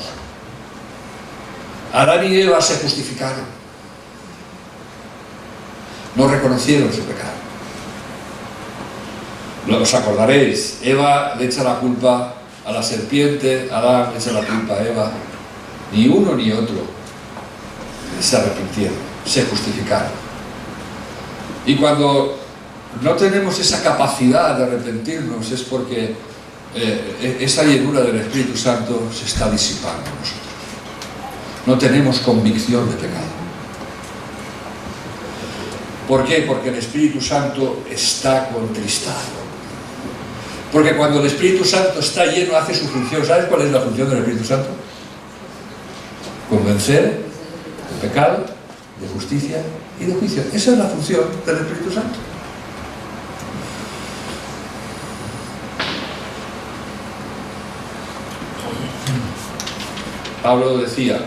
Adán y Eva se justificaron. No reconocieron su pecado. Os acordaréis, Eva le echa la culpa a la serpiente, Adán le echa la culpa a Eva. Ni uno ni otro se arrepintieron, se justificaron. Y cuando no tenemos esa capacidad de arrepentirnos es porque esa llenura del Espíritu Santo se está disipando en nosotros. No tenemos convicción de pecado. ¿Por qué? Porque el Espíritu Santo está contristado. Porque cuando el Espíritu Santo está lleno, hace su función. ¿Sabes cuál es la función del Espíritu Santo? Convencer de pecado, de justicia y de juicio. Esa es la función del Espíritu Santo. Pablo decía,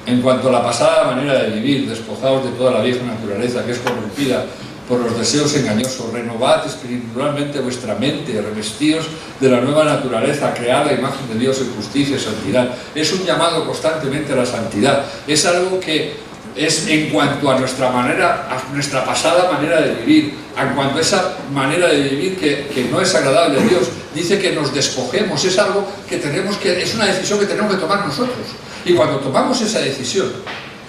en cuanto a la pasada manera de vivir, despojaos de toda la vieja naturaleza que es corrompida por los deseos engañosos, renovad espiritualmente vuestra mente, revestíos de la nueva naturaleza, creada a imagen de Dios en justicia y santidad. Es un llamado constantemente a la santidad. Es algo que es en cuanto a nuestra manera, a nuestra pasada manera de vivir, en cuanto a esa manera de vivir que no es agradable a Dios. Dice que nos despojemos, es algo que es una decisión que tenemos que tomar nosotros. Y cuando tomamos esa decisión,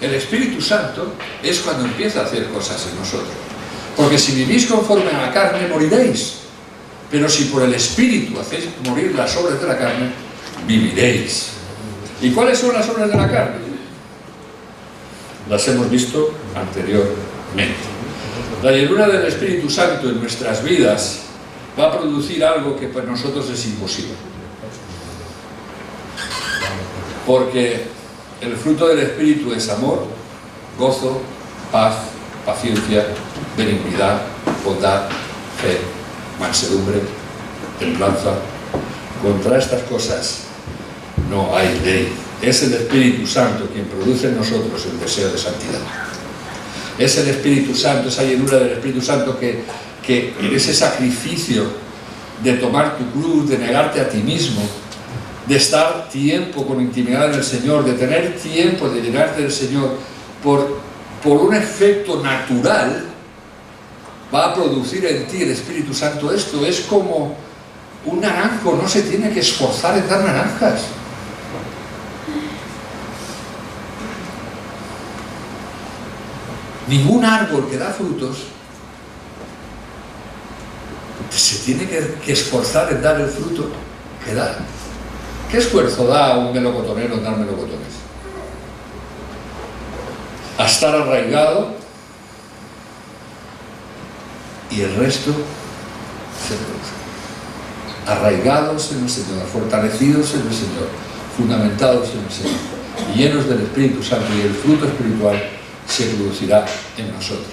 el Espíritu Santo es cuando empieza a hacer cosas en nosotros. Porque si vivís conforme a la carne, moriréis. Pero si por el Espíritu hacéis morir las obras de la carne, viviréis. ¿Y cuáles son las obras de la carne? Las hemos visto anteriormente. La llenura del Espíritu Santo en nuestras vidas va a producir algo que para nosotros es imposible. Porque el fruto del Espíritu es amor, gozo, paz, paciencia, benignidad, bondad, fe, mansedumbre, templanza. Contra estas cosas no hay ley. Es el Espíritu Santo quien produce en nosotros el deseo de santidad. Es el Espíritu Santo, esa llenura del Espíritu Santo que ese sacrificio de tomar tu cruz, de negarte a ti mismo, de estar tiempo con intimidad en el Señor, de tener tiempo de llenarte del Señor, por un efecto natural, va a producir en ti el Espíritu Santo. Esto es como un naranjo, no se tiene que esforzar en dar naranjas. Ningún árbol que da frutos se tiene que esforzar en dar el fruto que da. ¿Qué esfuerzo da un melocotonero en dar melocotones? A estar arraigado y el resto se produce. Arraigados en el Señor, fortalecidos en el Señor, fundamentados en el Señor, y llenos del Espíritu Santo, y el fruto espiritual se producirá en nosotros.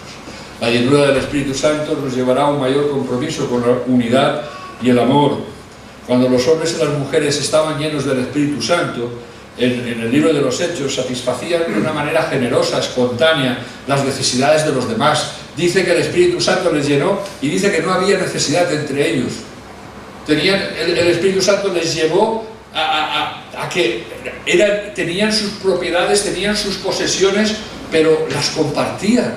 La llenura del Espíritu Santo nos llevará a un mayor compromiso con la unidad y el amor. Cuando los hombres y las mujeres estaban llenos del Espíritu Santo, en el libro de los Hechos, satisfacían de una manera generosa, espontánea, las necesidades de los demás. Dice que el Espíritu Santo les llenó y dice que no había necesidad entre ellos. El Espíritu Santo les llevó a que tenían sus propiedades, tenían sus posesiones, pero las compartían.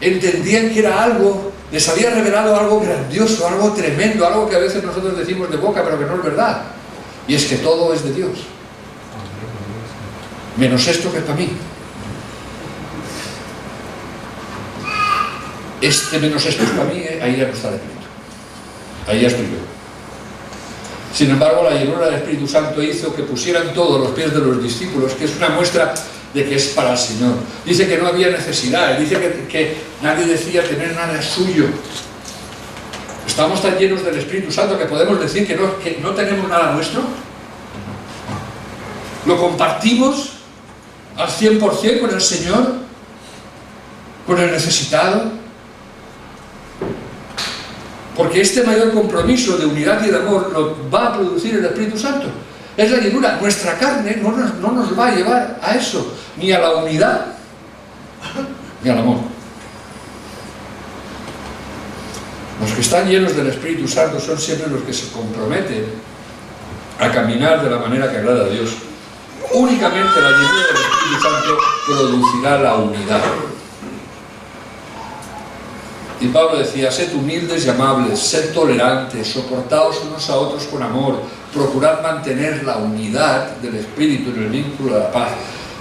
Entendían que era algo, les había revelado algo grandioso, algo tremendo, algo que a veces nosotros decimos de boca, pero que no es verdad. Y es que todo es de Dios. Menos esto que es para mí. Menos esto es para mí, ahí ya no está el Espíritu. Ahí ya estoy yo. Sin embargo, la llenura del Espíritu Santo hizo que pusieran todo a los pies de los discípulos, que es una muestra de que es para el Señor. Dice que no había necesidad, dice que nadie decía tener nada suyo. Estamos tan llenos del Espíritu Santo que podemos decir que no tenemos nada nuestro. Lo compartimos al 100% con el Señor, con el necesitado. Porque este mayor compromiso de unidad y de amor lo va a producir el Espíritu Santo. Es la llenura. Nuestra carne no nos va a llevar a eso, ni a la unidad, ni al amor. Los que están llenos del Espíritu Santo son siempre los que se comprometen a caminar de la manera que agrada a Dios únicamente la llenura del Espíritu Santo producirá la unidad. Y Pablo decía, sed humildes y amables, sed tolerantes, soportaos unos a otros con amor, procurad mantener la unidad del Espíritu en el vínculo de la paz.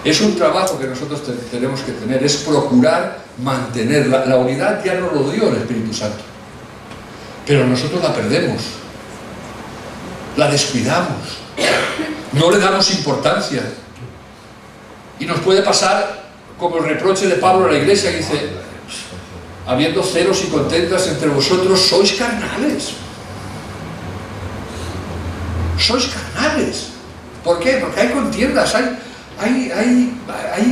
Es un trabajo que nosotros tenemos que tener, es procurar mantener. La unidad ya no lo dio el Espíritu Santo, pero nosotros la perdemos, la descuidamos, no le damos importancia. Y nos puede pasar como el reproche de Pablo a la iglesia, que dice, habiendo celos y contentas entre vosotros, sois carnales. Sois carnales. ¿Por qué? Porque hay contiendas, hay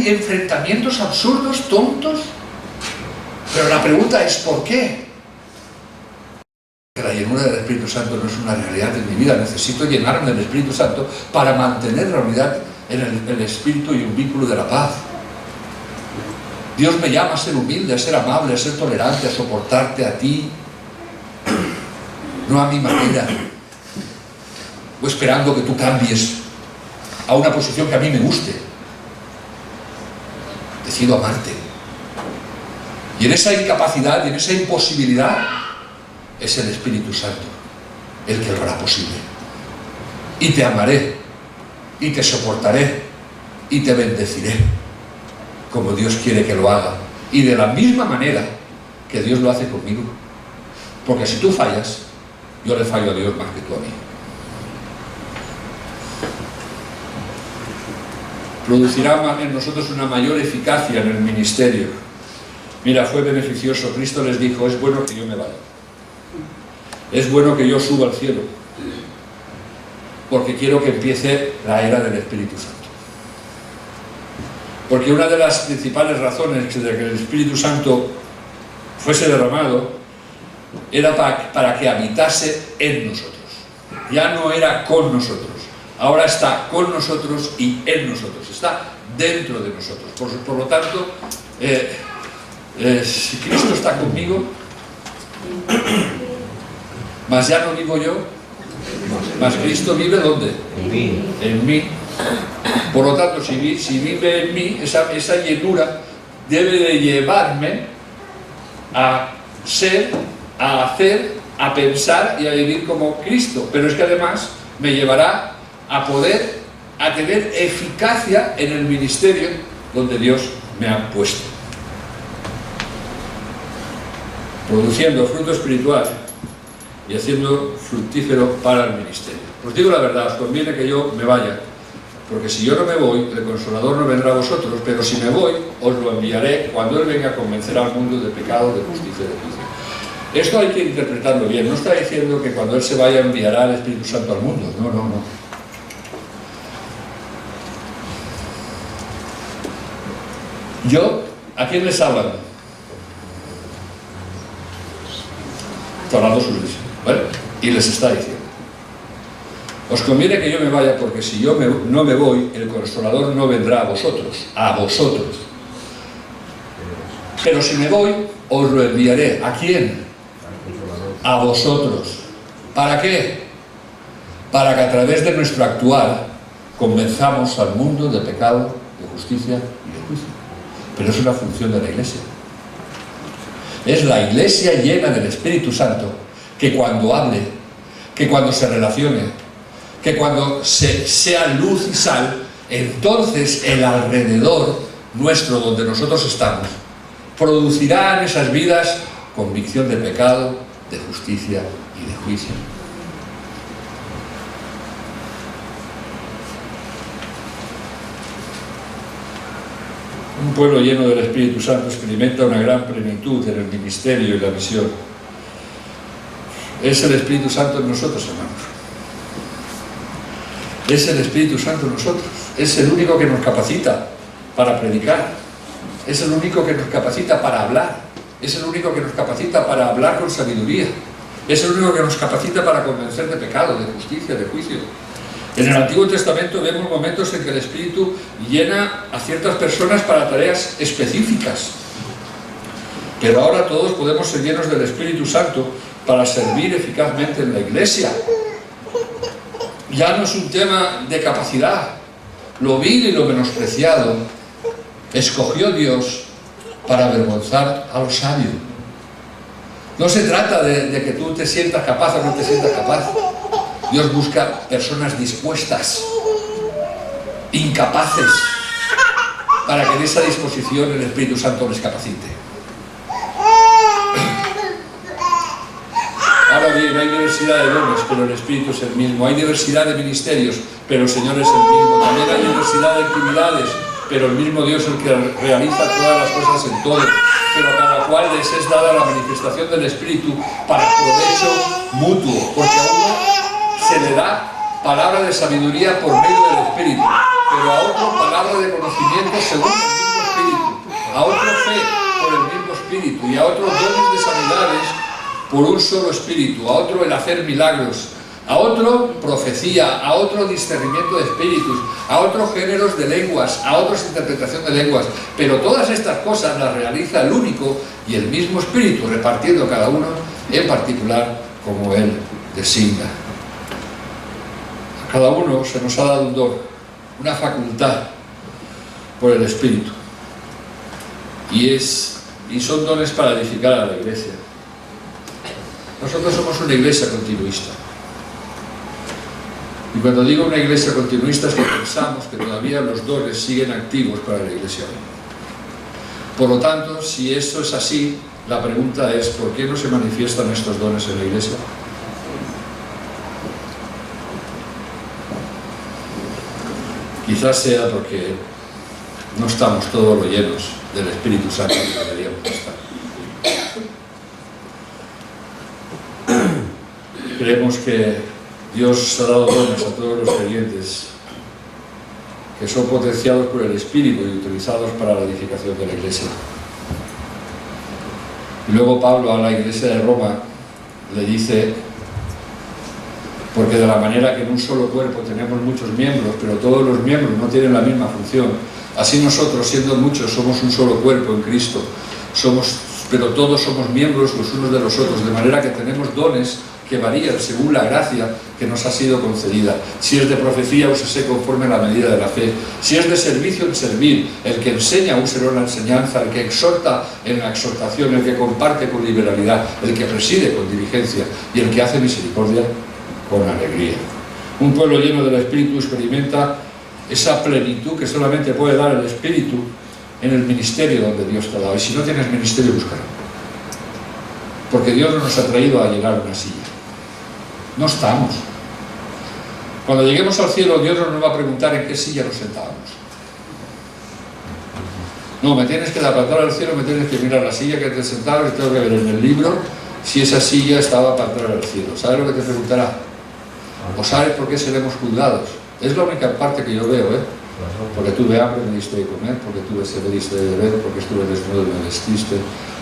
enfrentamientos absurdos, tontos. Pero la pregunta es, ¿por qué? La llenura del Espíritu Santo no es una realidad en mi vida. Necesito llenarme del Espíritu Santo para mantener la unidad en el Espíritu y un vínculo de la paz. Dios me llama a ser humilde, a ser amable, a ser tolerante, a soportarte a ti, no a mi manera, o esperando que tú cambies a una posición que a mí me guste. Decido amarte. Y en esa incapacidad y en esa imposibilidad es el Espíritu Santo el que lo hará posible. Y te amaré, y te soportaré, y te bendeciré, como Dios quiere que lo haga, y de la misma manera que Dios lo hace conmigo. Porque si tú fallas, yo le fallo a Dios más que tú a mí. Producirá en nosotros una mayor eficacia en el ministerio. Mira, fue beneficioso. Cristo les dijo, es bueno que yo me vaya. Es bueno que yo suba al cielo, porque quiero que empiece la era del Espíritu Santo. Porque una de las principales razones de que el Espíritu Santo fuese derramado era para que habitase en nosotros. Ya no era con nosotros, ahora está con nosotros y en nosotros, está dentro de nosotros. Por lo tanto, si Cristo está conmigo, mas ya no vivo yo, mas Cristo vive ¿dónde? En mí. En mí. Por lo tanto, si vive en mí, esa llenura debe de llevarme a ser, a hacer, a pensar y a vivir como Cristo. Pero es que además me llevará a poder, a tener eficacia en el ministerio donde Dios me ha puesto. Produciendo fruto espiritual y haciendo fructífero para el ministerio. Os digo la verdad, os conviene que yo me vaya, porque si yo no me voy, el Consolador no vendrá a vosotros, pero si me voy, os lo enviaré cuando Él venga a convencer al mundo de pecado, de justicia y de juicio. Esto hay que interpretarlo bien. No está diciendo que cuando Él se vaya enviará al Espíritu Santo al mundo. No, no, no. Yo, ¿a quién les hablan? Está hablando su iglesia, ¿vale? Y les está diciendo, os conviene que yo me vaya, porque si yo no me voy, el Consolador no vendrá a vosotros, pero si me voy, os lo enviaré. ¿A quién? A vosotros. ¿Para qué? Para que a través de nuestro actuar convenzamos al mundo de pecado, de justicia y de juicio. Pero es una función de la iglesia. Es la iglesia llena del Espíritu Santo que cuando hable, que cuando se relacione, que cuando sea luz y sal, entonces el alrededor nuestro donde nosotros estamos producirá en esas vidas convicción de pecado, de justicia y de juicio. Un pueblo lleno del Espíritu Santo experimenta una gran plenitud en el ministerio y la misión. Es el Espíritu Santo en nosotros, hermanos. Es el Espíritu Santo en nosotros. Es el único que nos capacita para predicar. Es el único que nos capacita para hablar. Es el único que nos capacita para hablar con sabiduría. Es el único que nos capacita para convencer de pecado, de justicia, de juicio. En el Antiguo Testamento vemos momentos en que el Espíritu llena a ciertas personas para tareas específicas. Pero ahora todos podemos ser llenos del Espíritu Santo para servir eficazmente en la iglesia. Ya no es un tema de capacidad. lo vil y lo menospreciado, escogió Dios para avergonzar a los sabios. No se trata de que tú te sientas capaz o no te sientas capaz. Dios busca personas dispuestas, incapaces, para que en esa disposición el Espíritu Santo les capacite. Ahora bien, hay diversidad de dones, pero el Espíritu es el mismo. Hay diversidad de ministerios, pero el Señor es el mismo. También hay diversidad de actividades, pero el mismo Dios es el que realiza todas las cosas en todo. Pero a cada cual les es dada la manifestación del Espíritu para provecho mutuo, porque a uno se le da palabra de sabiduría por medio del Espíritu, pero a otro palabra de conocimiento según el mismo Espíritu, a otro fe por el mismo Espíritu, y a otros dones de sanidades por un solo Espíritu, a otro el hacer milagros, a otro profecía, a otro discernimiento de espíritus, a otros géneros de lenguas, a otros interpretación de lenguas, pero todas estas cosas las realiza el único y el mismo Espíritu, repartiendo cada uno en particular como Él designa. A cada uno se nos ha dado un don, una facultad por el Espíritu, y son dones para edificar a la Iglesia. Nosotros somos una iglesia continuista. Y cuando digo una iglesia continuista es que pensamos que todavía los dones siguen activos para la iglesia. Por lo tanto, si eso es así, la pregunta es ¿por qué no se manifiestan estos dones en la iglesia? Quizás sea porque no estamos todos lo llenos del Espíritu Santo que deberíamos estar. Creemos que Dios ha dado dones a todos los creyentes que son potenciados por el Espíritu y utilizados para la edificación de la Iglesia. Y luego Pablo a la Iglesia de Roma le dice, porque de la manera que en un solo cuerpo tenemos muchos miembros, pero todos los miembros no tienen la misma función, así nosotros, siendo muchos, somos un solo cuerpo en Cristo, pero todos somos miembros los unos de los otros, de manera que tenemos dones que varían según la gracia que nos ha sido concedida. Si es de profecía, úsese conforme a la medida de la fe. Si es de servicio, en servir. El que enseña, úselo en la enseñanza. El que exhorta, en la exhortación. El que comparte, con liberalidad. El que preside, con diligencia. Y el que hace misericordia, con alegría. Un pueblo lleno del Espíritu experimenta esa plenitud que solamente puede dar el Espíritu en el ministerio donde Dios te ha dado. Y si no tienes ministerio, búscalo. Porque Dios no nos ha traído a llegar a una silla. No estamos. Cuando lleguemos al cielo, Dios no nos va a preguntar en qué silla nos sentábamos. No, me tienes que apartar al cielo, me tienes que mirar la silla que te sentabas y tengo que ver en el libro si esa silla estaba para entrar al cielo. ¿Sabes lo que te preguntará? ¿O sabes por qué seremos juzgados? Es la única parte que yo veo, ¿eh? Porque tuve hambre, me diste de comer, porque tuve sed, me diste de beber, porque estuve desnudo y me vestiste,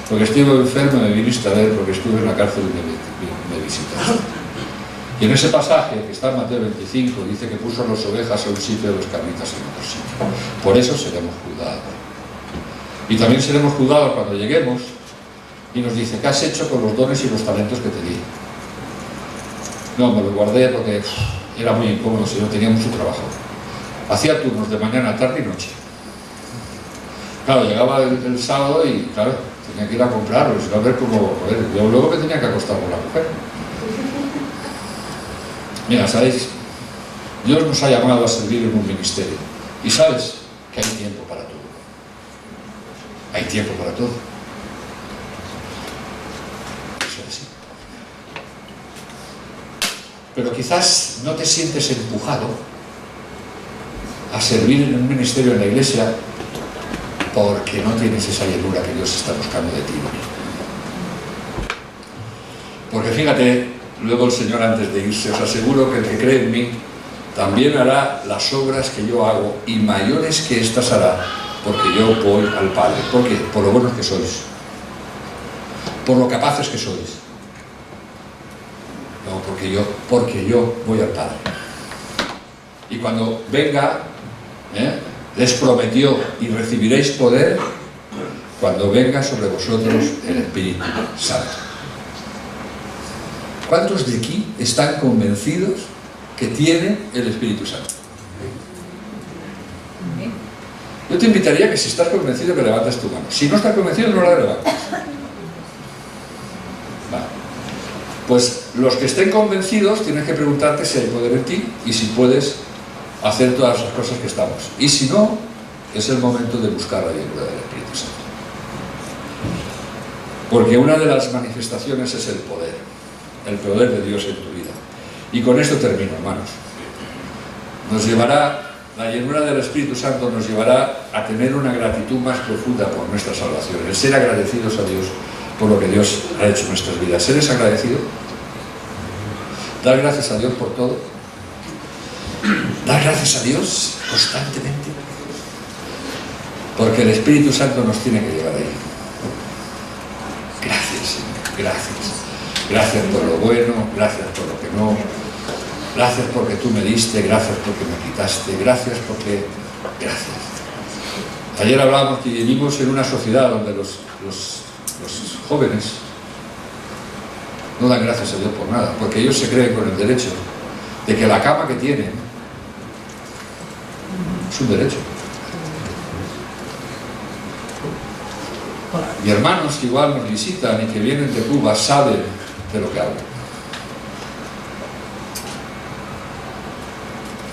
porque estuve enfermo y me viniste a ver, porque estuve en la cárcel y me visitaste. Y en ese pasaje que está en Mateo 25 dice que puso las ovejas a un sitio y los cabritas en otro sitio. Por eso seremos juzgados. Y también seremos juzgados cuando lleguemos y nos dice, ¿qué has hecho con los dones y los talentos que te di? No, me los guardé porque era muy incómodo, si no tenía mucho trabajo. Hacía turnos de mañana, tarde y noche. Claro, llegaba el sábado y claro, tenía que ir a comprarlos, a ver cómo, joder, yo luego me tenía que acostar con la mujer. Mira, ¿sabéis? Dios nos ha llamado a servir en un ministerio. Y sabes que hay tiempo para todo. Hay tiempo para todo. Eso es así. Pero quizás no te sientes empujado a servir en un ministerio en la iglesia porque no tienes esa llenura que Dios está buscando de ti. Porque fíjate, luego el Señor antes de irse, os aseguro que el que cree en mí también hará las obras que yo hago y mayores que estas hará, porque yo voy al Padre. ¿Por qué? Por lo buenos que sois, por lo capaces que sois. No, porque yo voy al Padre. Y cuando venga, les prometió, y recibiréis poder cuando venga sobre vosotros el Espíritu Santo. ¿Cuántos de aquí están convencidos que tienen el Espíritu Santo? Yo te invitaría que si estás convencido que levantes tu mano. Si no estás convencido, no la levantes. Vale. Pues los que estén convencidos tienes que preguntarte si hay poder en ti y si puedes hacer todas las cosas que estamos. Y si no, es el momento de buscar la llenura del Espíritu Santo. Porque una de las manifestaciones es el poder de Dios en tu vida. Y con esto termino, hermanos. La llenura del Espíritu Santo nos llevará a tener una gratitud más profunda por nuestra salvación, el ser agradecidos a Dios por lo que Dios ha hecho en nuestras vidas. ¿Eres agradecido? ¿Dar gracias a Dios por todo? ¿Dar gracias a Dios constantemente? Porque el Espíritu Santo nos tiene que llevar ahí. Gracias, Señor, gracias. Gracias por lo bueno, gracias por lo que no. Gracias porque tú me diste, gracias porque me quitaste, gracias porque... Gracias. Ayer hablábamos que vivimos en una sociedad donde los jóvenes no dan gracias a Dios por nada, porque ellos se creen con el derecho de que la cama que tienen es un derecho. Y hermanos que igual nos visitan y que vienen de Cuba saben de lo que hablo.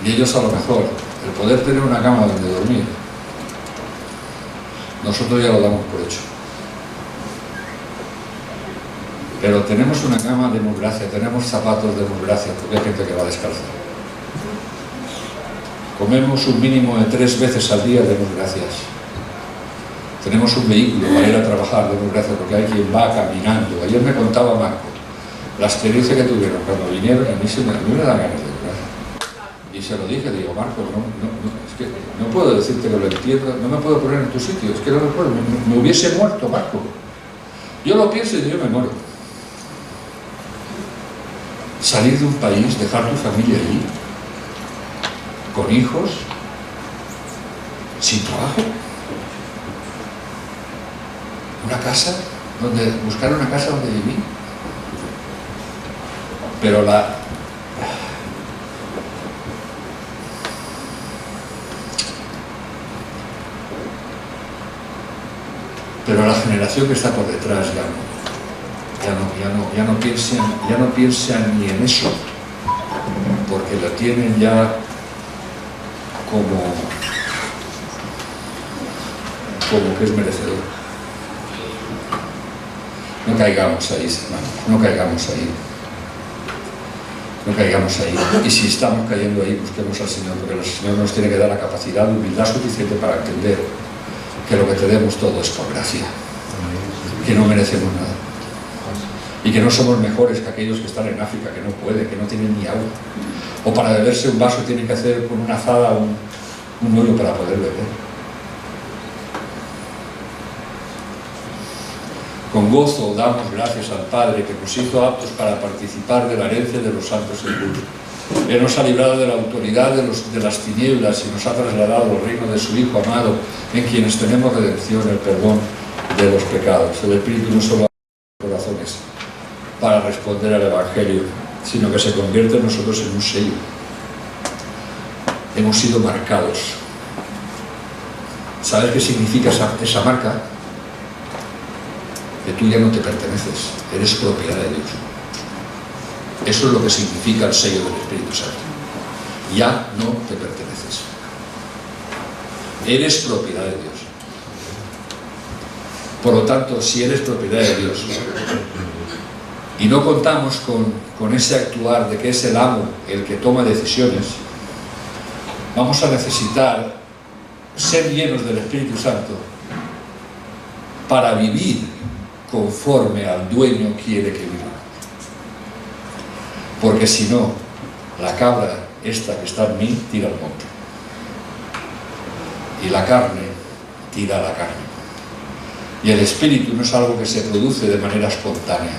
Y ellos a lo mejor, el poder tener una cama donde dormir, nosotros ya lo damos por hecho. Pero tenemos una cama, demos gracias, tenemos zapatos, demos gracias, porque hay gente que va descalza. Comemos un mínimo de 3 veces al día, demos gracias. Tenemos un vehículo para ir a trabajar, demos gracias, porque hay quien va caminando. Ayer me contaba Marco la experiencia que tuvieron cuando vinieron, a mí me da ganas de llorar. Y se lo dije, digo, Marco, es que no puedo decirte que lo entiendo, no me puedo poner en tu sitio, es que no me puedo, me hubiese muerto, Marco. Yo lo pienso y yo me muero. Salir de un país, dejar tu familia allí, con hijos, sin trabajo, buscar una casa donde vivir. Pero la generación que está por detrás ya no piensan ni en eso, porque lo tienen ya como que es merecedor. No caigamos ahí, hermanos, no caigamos ahí. No caigamos ahí. Y si estamos cayendo ahí, busquemos al Señor, porque el Señor nos tiene que dar la capacidad de humildad suficiente para entender que lo que tenemos todo es por gracia, que no merecemos nada y que no somos mejores que aquellos que están en África, que no pueden, que no tienen ni agua, o para beberse un vaso tienen que hacer con una azada un hoyo para poder beber. Con gozo damos gracias al Padre que nos hizo aptos para participar de la herencia de los santos en luz. Él nos ha librado de la autoridad de las tinieblas y nos ha trasladado al reino de su Hijo amado, en quienes tenemos redención, el perdón de los pecados. El Espíritu no solo abre corazones para responder al Evangelio, sino que se convierte en nosotros en un sello. Hemos sido marcados. ¿Sabes qué significa esa marca? Que tú ya no te perteneces, eres propiedad de Dios. Eso es lo que significa el sello del Espíritu Santo. Ya no te perteneces. Eres propiedad de Dios. Por lo tanto, si eres propiedad de Dios y no contamos con ese actuar de que es el amo el que toma decisiones, vamos a necesitar ser llenos del Espíritu Santo para vivir conforme al dueño quiere que viva. Porque si no, la cabra esta que está en mí tira al monte y la carne tira a la carne. Y el Espíritu no es algo que se produce de manera espontánea.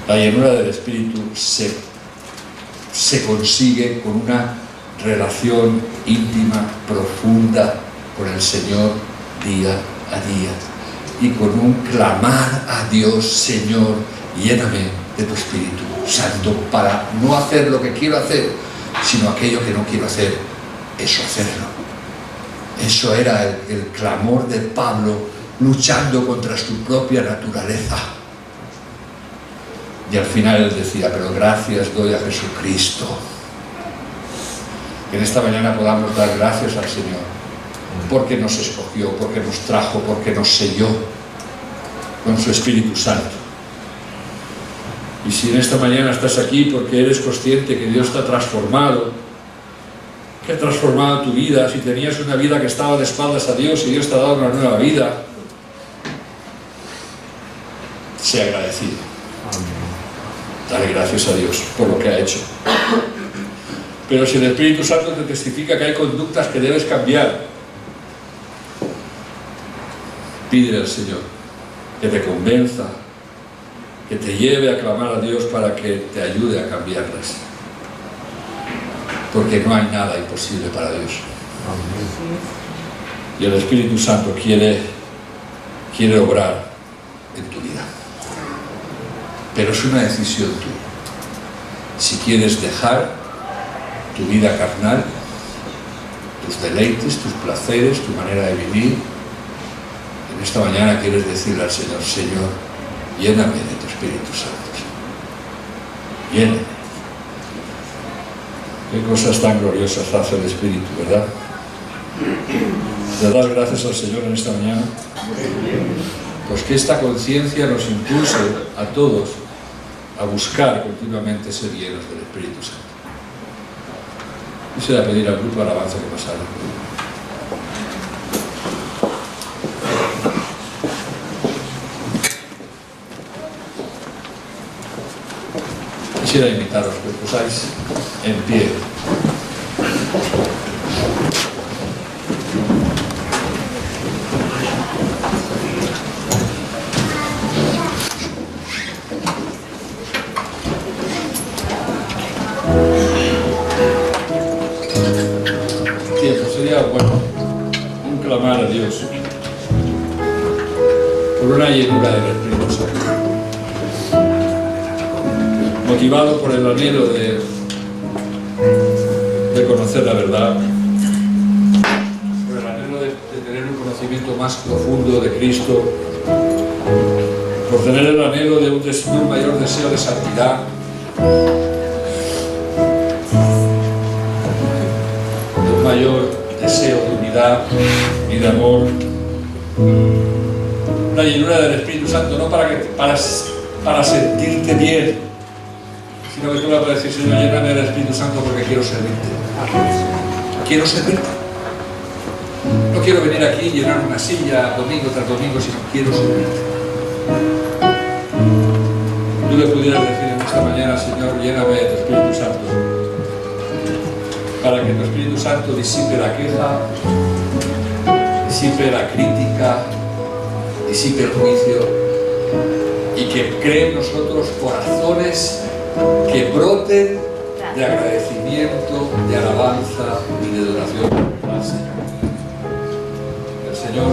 La llenura del Espíritu se consigue con una relación íntima, profunda con el Señor día a día y con un clamar a Dios: Señor, lléname de tu Espíritu Santo para no hacer lo que quiero hacer, sino aquello que no quiero hacer, eso hacerlo. Eso era el clamor de Pablo luchando contra su propia naturaleza. Y al final él decía, pero gracias doy a Jesucristo. Que en esta mañana podamos dar gracias al Señor, porque nos escogió, porque nos trajo, porque nos selló con su Espíritu Santo. Y si en esta mañana estás aquí porque eres consciente que Dios te ha transformado, que ha transformado tu vida, si tenías una vida que estaba de espaldas a Dios y Dios te ha dado una nueva vida, sé agradecido. Dale gracias a Dios por lo que ha hecho. Pero si el Espíritu Santo te testifica que hay conductas que debes cambiar, pídele al Señor que te convenza, que te lleve a clamar a Dios para que te ayude a cambiarlas. Porque no hay nada imposible para Dios. Y el Espíritu Santo quiere obrar en tu vida. Pero es una decisión tuya. Si quieres dejar tu vida carnal, tus deleites, tus placeres, tu manera de vivir, en esta mañana quieres decirle al Señor, Señor, lléname de tu Espíritu Santo. Lléname. Qué cosas tan gloriosas hace el Espíritu, ¿verdad? ¿Le das gracias al Señor en esta mañana? Pues que esta conciencia nos impulse a todos a buscar continuamente ser llenos del Espíritu Santo. Quisiera pedir al grupo de alabanza que pasara. Quisiera invitaros que os posáis en pie. Sería bueno un clamar a Dios por una llenura del Espíritu Santo, motivado por el anhelo de conocer la verdad, por el anhelo de tener un conocimiento más profundo de Cristo, por tener el anhelo de un mayor deseo de santidad, de un mayor deseo de unidad y de amor, una llenura del Espíritu Santo, no para sentirte bien, sino que tú le vas a decir, Señor, lléname del Espíritu Santo porque quiero servirte. Quiero servirte. No quiero venir aquí y llenar una silla domingo tras domingo, sino quiero servirte. Tú le pudieras decir en esta mañana, Señor, lléname de tu Espíritu Santo, para que tu Espíritu Santo disipe la queja, disipe la crítica, disipe el juicio y que cree en nosotros corazones que broten de agradecimiento, de alabanza y de adoración al Señor. El Señor